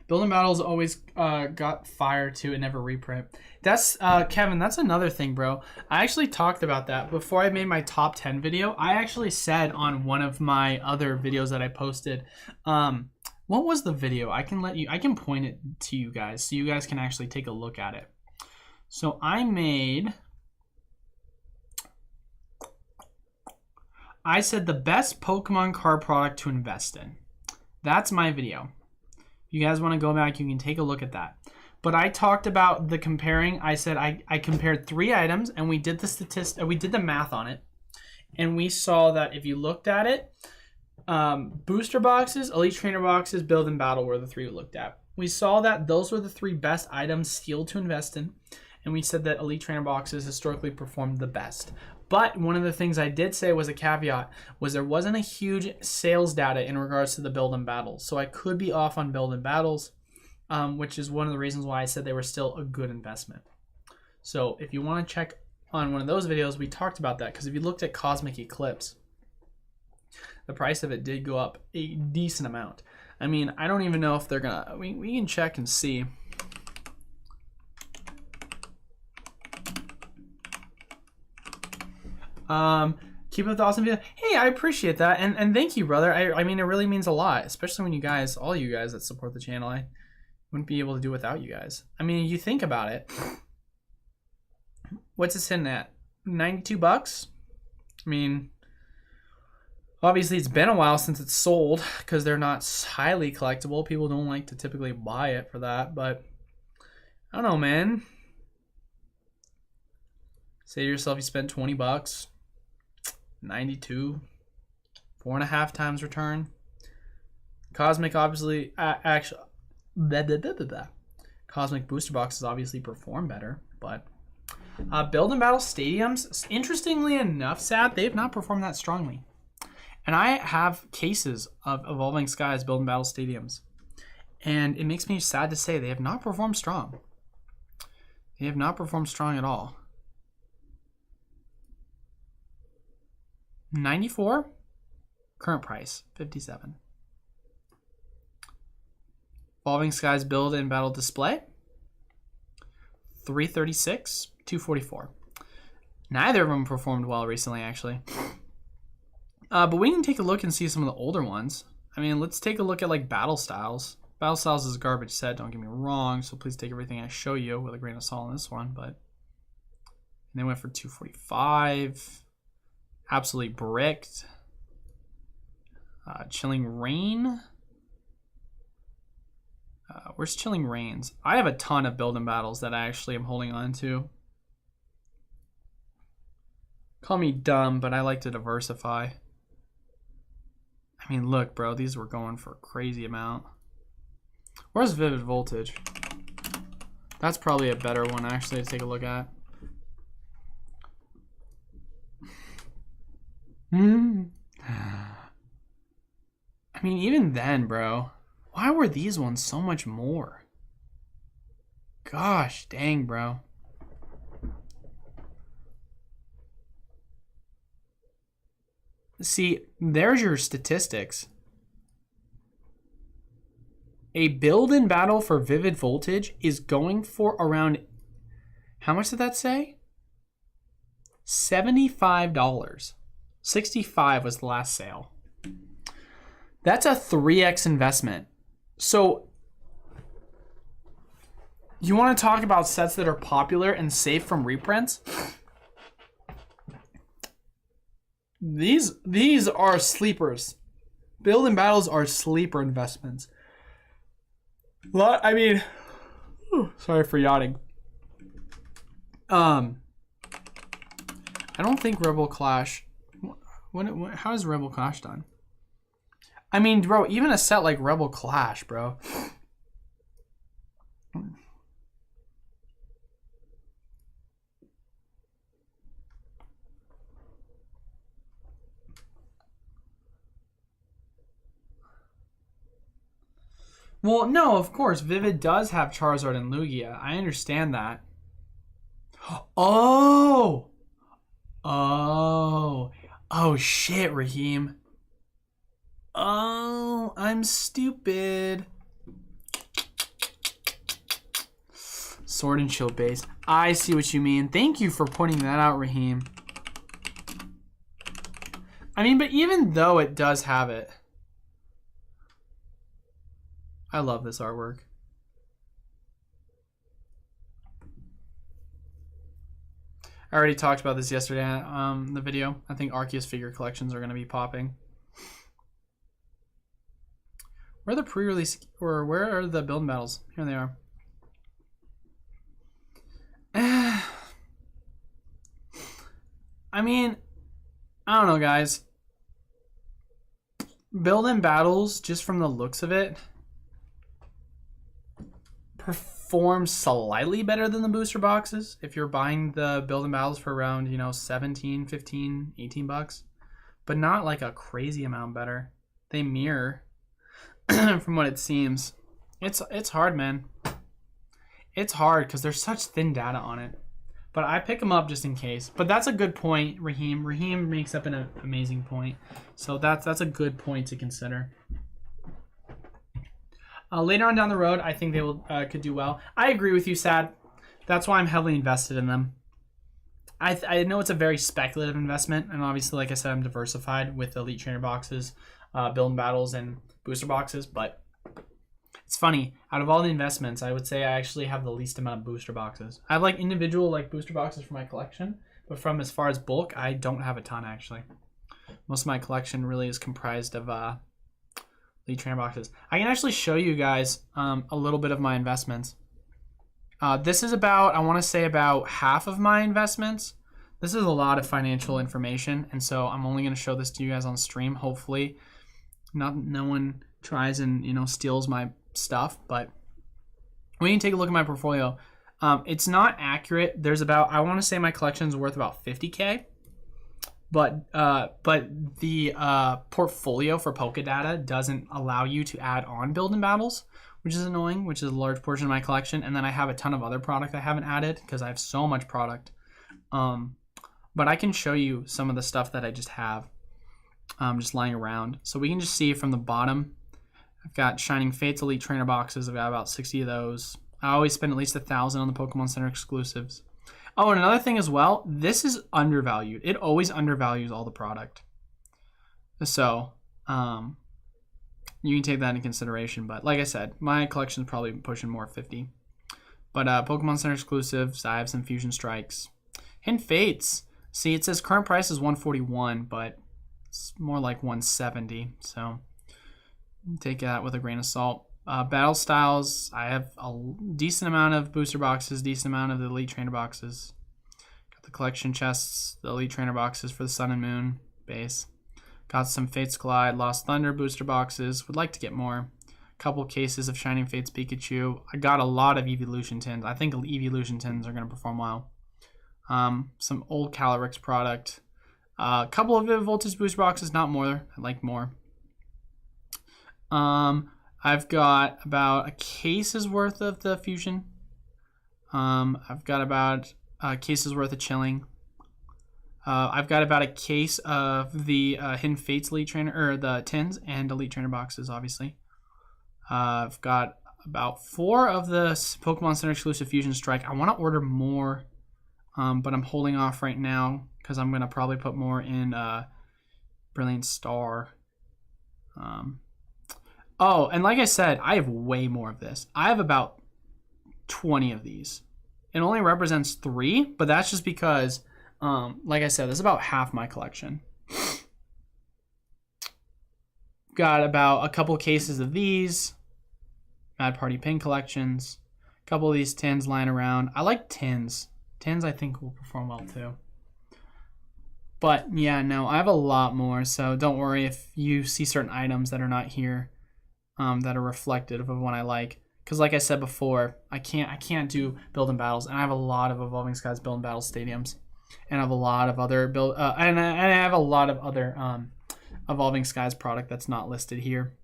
Building battles always got fire too, and never reprint. That's Kevin, that's another thing, bro. I actually talked about that before I made my top 10 video. I actually said on one of my other videos that I posted, what was the video? I can point it to you guys so you guys can actually take a look at it. So I said the best Pokemon card product to invest in. That's my video. If you guys want to go back, you can take a look at that. But I talked about the comparing. I said I compared 3 items, and we did the we did the math on it, and we saw that if you looked at it, booster boxes, elite trainer boxes, build and battle were the 3 we looked at. We saw that those were the 3 best items still to invest in, and we said that elite trainer boxes historically performed the best. But one of the things I did say was a caveat, was there wasn't a huge sales data in regards to the build and battles. So I could be off on build and battles, which is one of the reasons why I said they were still a good investment. So if you want to check on one of those videos, we talked about that, because if you looked at Cosmic Eclipse, the price of it did go up a decent amount. I mean, I don't even know if they're gonna, we can check and see. Keep up the awesome video. Hey, I appreciate that, and thank you, brother. I mean, it really means a lot, especially when you guys, all you guys that support the channel. I wouldn't be able to do without you guys. I mean, you think about it. What's it sitting at? 92 bucks? I mean, obviously it's been a while since it's sold, because they're not highly collectible. People don't like to typically buy it for that, but I don't know, man. Say to yourself, you spent 20 bucks. 92, 4.5 times return. Cosmic obviously actually Cosmic booster boxes obviously perform better, but build and battle stadiums, interestingly enough, Sad, they've not performed that strongly. And I have cases of Evolving Skies build and battle stadiums, and it makes me sad to say they have not performed strong. They have not performed strong at all. 94, current price 57. Evolving Skies build and battle display 336, 244. Neither of them performed well recently, actually. But we can take a look and see some of the older ones. I mean, let's take a look at like Battle Styles. Battle Styles is a garbage set, don't get me wrong, so please take everything I show you with a grain of salt on this one. But they went for 245. Absolutely bricked. Chilling Rain. Where's Chilling Rains? I have a ton of build and battles that I actually am holding on to. Call me dumb, but I like to diversify. I mean, look, bro, these were going for a crazy amount. Where's Vivid Voltage? That's probably a better one, actually, to take a look at. I mean, even then, bro, why were these ones so much more? Gosh dang, bro. See, there's your statistics. A build and battle for Vivid Voltage is going for around, how much did that say? $75. 65 was the last sale. That's a 3x investment. So you want to talk about sets that are popular and safe from reprints? These are sleepers. Build and battles are sleeper investments. I mean, sorry for yawning. I don't think Rebel Clash. How is Rebel Clash done? I mean, bro, even a set like Rebel Clash, bro. Well, no, of course, Vivid does have Charizard and Lugia. I understand that. Oh! Oh! Oh, shit, Raheem. Oh, I'm stupid. Sword and Shield base. I see what you mean. Thank you for pointing that out, Raheem. I mean, but even though it does have it, I love this artwork. I already talked about this yesterday in the video. I think Arceus figure collections are going to be popping. Where are the pre-release, or where are the build battles? Here they are. I mean, I don't know, guys. Build and battles, just from the looks of it, perform slightly better than the booster boxes if you're buying the build and battles for around, you know, 17, 15, 18 bucks. But not like a crazy amount better. They mirror from what it seems. It's hard, man. It's hard because there's such thin data on it. But I pick them up just in case. But that's a good point, Raheem. Raheem makes up an amazing point. So that's a good point to consider. Later on down the road, I think they will could do well. I agree with you, Sad. That's why I'm heavily invested in them. I know it's a very speculative investment, and obviously, like I said, I'm diversified with Elite Trainer boxes, build and battles, and booster boxes. But it's funny. Out of all the investments, I would say I actually have the least amount of booster boxes. I have like individual like booster boxes for my collection, but from as far as bulk, I don't have a ton actually. Most of my collection really is comprised of Elite Trainer boxes. I can actually show you guys a little bit of my investments. This is about, I want to say about half of my investments. This is a lot of financial information, and so I'm only going to show this to you guys on stream. Hopefully, no one tries and, you know, steals my stuff. But when you take a look at my portfolio, it's not accurate. There's about, I want to say my collection is worth about 50K. But the portfolio for Pokédata doesn't allow you to add on build and battles, which is annoying, which is a large portion of my collection. And then I have a ton of other product I haven't added because I have so much product. But I can show you some of the stuff that I just have just lying around. So we can just see from the bottom, I've got Shining Fates Elite Trainer boxes. I've got about 60 of those. I always spend at least 1,000 on the Pokemon Center exclusives. Oh, and another thing as well, this is undervalued. It always undervalues all the product. So, you can take that into consideration. But like I said, my collection is probably pushing more 50. But Pokemon Center exclusives, I have some Fusion Strikes. Hidden Fates. See, it says current price is 141, but it's more like 170. So, take that with a grain of salt. Battle styles, I have a decent amount of booster boxes, decent amount of the Elite Trainer boxes. Got the collection chests, the Elite Trainer boxes for the Sun and Moon base. Got some Fates Collide, Lost Thunder booster boxes. Would like to get more. A couple cases of Shining Fates Pikachu. I got a lot of Evolution Tins. I think Evolution Tins are going to perform well. Some old Calyrex product. A couple of Voltage booster boxes, not more. I'd like more. I've got about a case's worth of the Fusion. I've got about a case's worth of Chilling. I've got about a case of the Hidden Fates Elite Trainer, or the Tins and Elite Trainer boxes, obviously. I've got about 4 of the Pokemon Center exclusive Fusion Strike. I want to order more, but I'm holding off right now because I'm going to probably put more in Brilliant Star. Oh, and like I said, I have way more of this. I have about 20 of these. It only represents 3, but that's just because, like I said, this is about half my collection. Got about a couple cases of these. Mad Party Pin collections. A couple of these tins lying around. I like tins. Tins I think will perform well too. But yeah, no, I have a lot more, so don't worry if you see certain items that are not here. That are reflective of what I like, because like I said before, I can't do build and battles, and I have a lot of Evolving Skies build and battle stadiums, and I have a lot of other and I have a lot of other Evolving Skies product that's not listed here,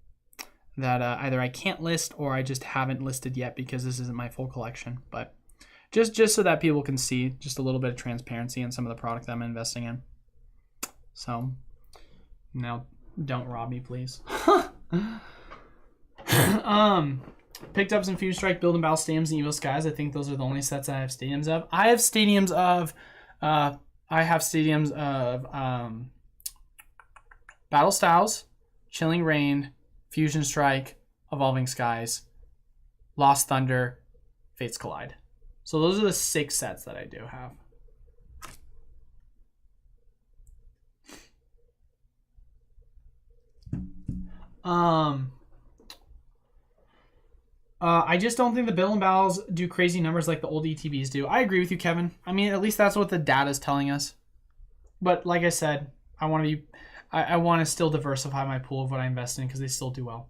that either I can't list or I just haven't listed yet because this isn't my full collection. But just so that people can see just a little bit of transparency in some of the product that I'm investing in. So now, don't rob me, please. Picked up some Fusion Strike, Build and Battle Stadiums, and Evil Skies. I think those are the only sets I have stadiums of. I have stadiums of Battle Styles, Chilling Reign, Fusion Strike, Evolving Skies, Lost Thunder, Fates Collide. So those are the 6 sets that I do have. I just don't think the Bill and Bowels do crazy numbers like the old ETBs do. I agree with you, Kevin. I mean, at least that's what the data is telling us. But like I said, I want to still diversify my pool of what I invest in because they still do well.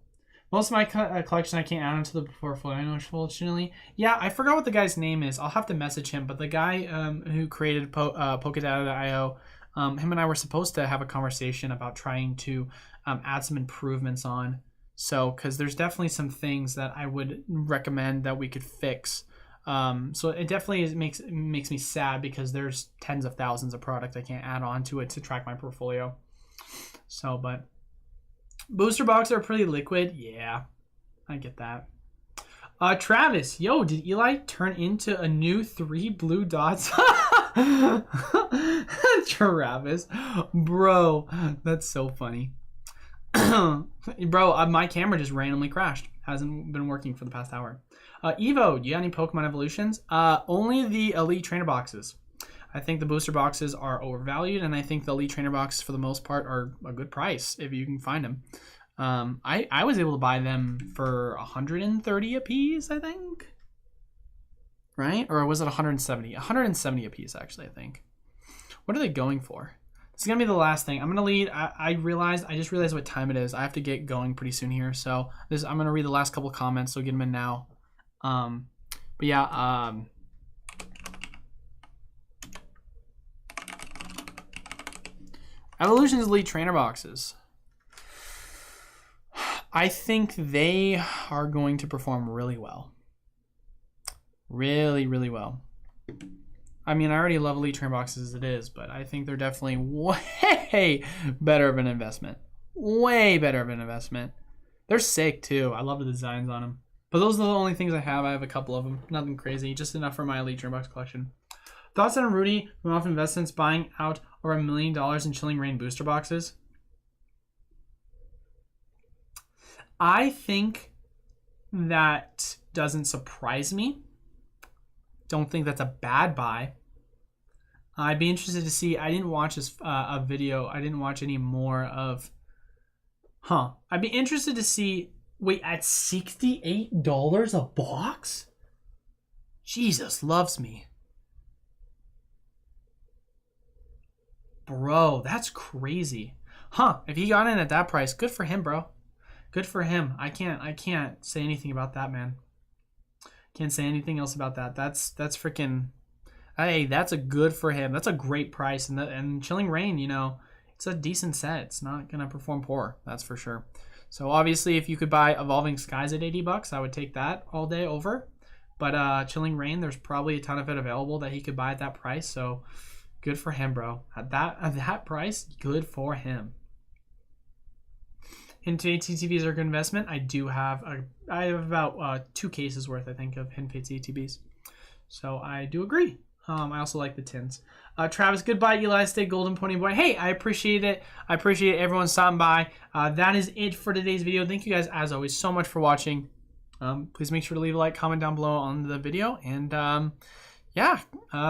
Most of my collection I can't add onto the portfolio, unfortunately. Yeah, I forgot what the guy's name is. I'll have to message him. But the guy who created Pokedata.io, him and I were supposed to have a conversation about trying to add some improvements on. So, because there's definitely some things that I would recommend that we could fix. So it definitely makes me sad because there's tens of thousands of product I can't add on to it to track my portfolio. So, but booster boxes are pretty liquid. Yeah, I get that. Travis, yo, did Eli turn into a new 3 blue dots? Travis, bro, that's so funny. Bro, my camera just randomly crashed. Hasn't been working for the past hour. Evo, do you have any Pokemon evolutions? Only the Elite Trainer boxes. I think the booster boxes are overvalued, and I think the Elite Trainer boxes, for the most part, are a good price if you can find them. I was able to buy them for 130 a piece, I think. Right? Or was it 170? 170 a piece, actually, I think. What are they going for? This is going to be the last thing. I'm going to lead. I just realized what time it is. I have to get going pretty soon here. So I'm going to read the last couple comments, so get them in now. But yeah, Evolution's Elite Trainer boxes. I think they are going to perform really well. Really, really well. I mean, I already love Elite Trainer boxes as it is, but I think they're definitely way better of an investment. Way better of an investment. They're sick, too. I love the designs on them. But those are the only things I have. I have a couple of them. Nothing crazy. Just enough for my Elite Trainer box collection. Thoughts on Rudy from Off Investments buying out over $1 million in Chilling Reign booster boxes? I think that doesn't surprise me. Don't think that's a bad buy. I'd be interested to see. I didn't watch this a video. I didn't watch any more of. I'd be interested to see. Wait, at $68 a box? Jesus loves me. Bro, that's crazy. If he got in at that price, good for him, bro. Good for him. I can't say anything about that, man. Can't say anything else about that. That's freaking. Hey, that's a good for him. That's a great price. And Chilling Reign, you know, it's a decent set. It's not gonna perform poor. That's for sure. So obviously, if you could buy Evolving Skies at $80, I would take that all day over. But Chilling Reign, there's probably a ton of it available that he could buy at that price. So good for him, bro. At that price, good for him. Hint-paid CTBs are a good investment. I have about 2 cases worth, I think, of hint-paid CTBs. So I do agree. I also like the tins. Travis, goodbye. Eli, stay golden, pony boy. Hey, I appreciate it. I appreciate everyone stopping by. That is it for today's video. Thank you guys, as always, so much for watching. Please make sure to leave a like, comment down below on the video. And yeah.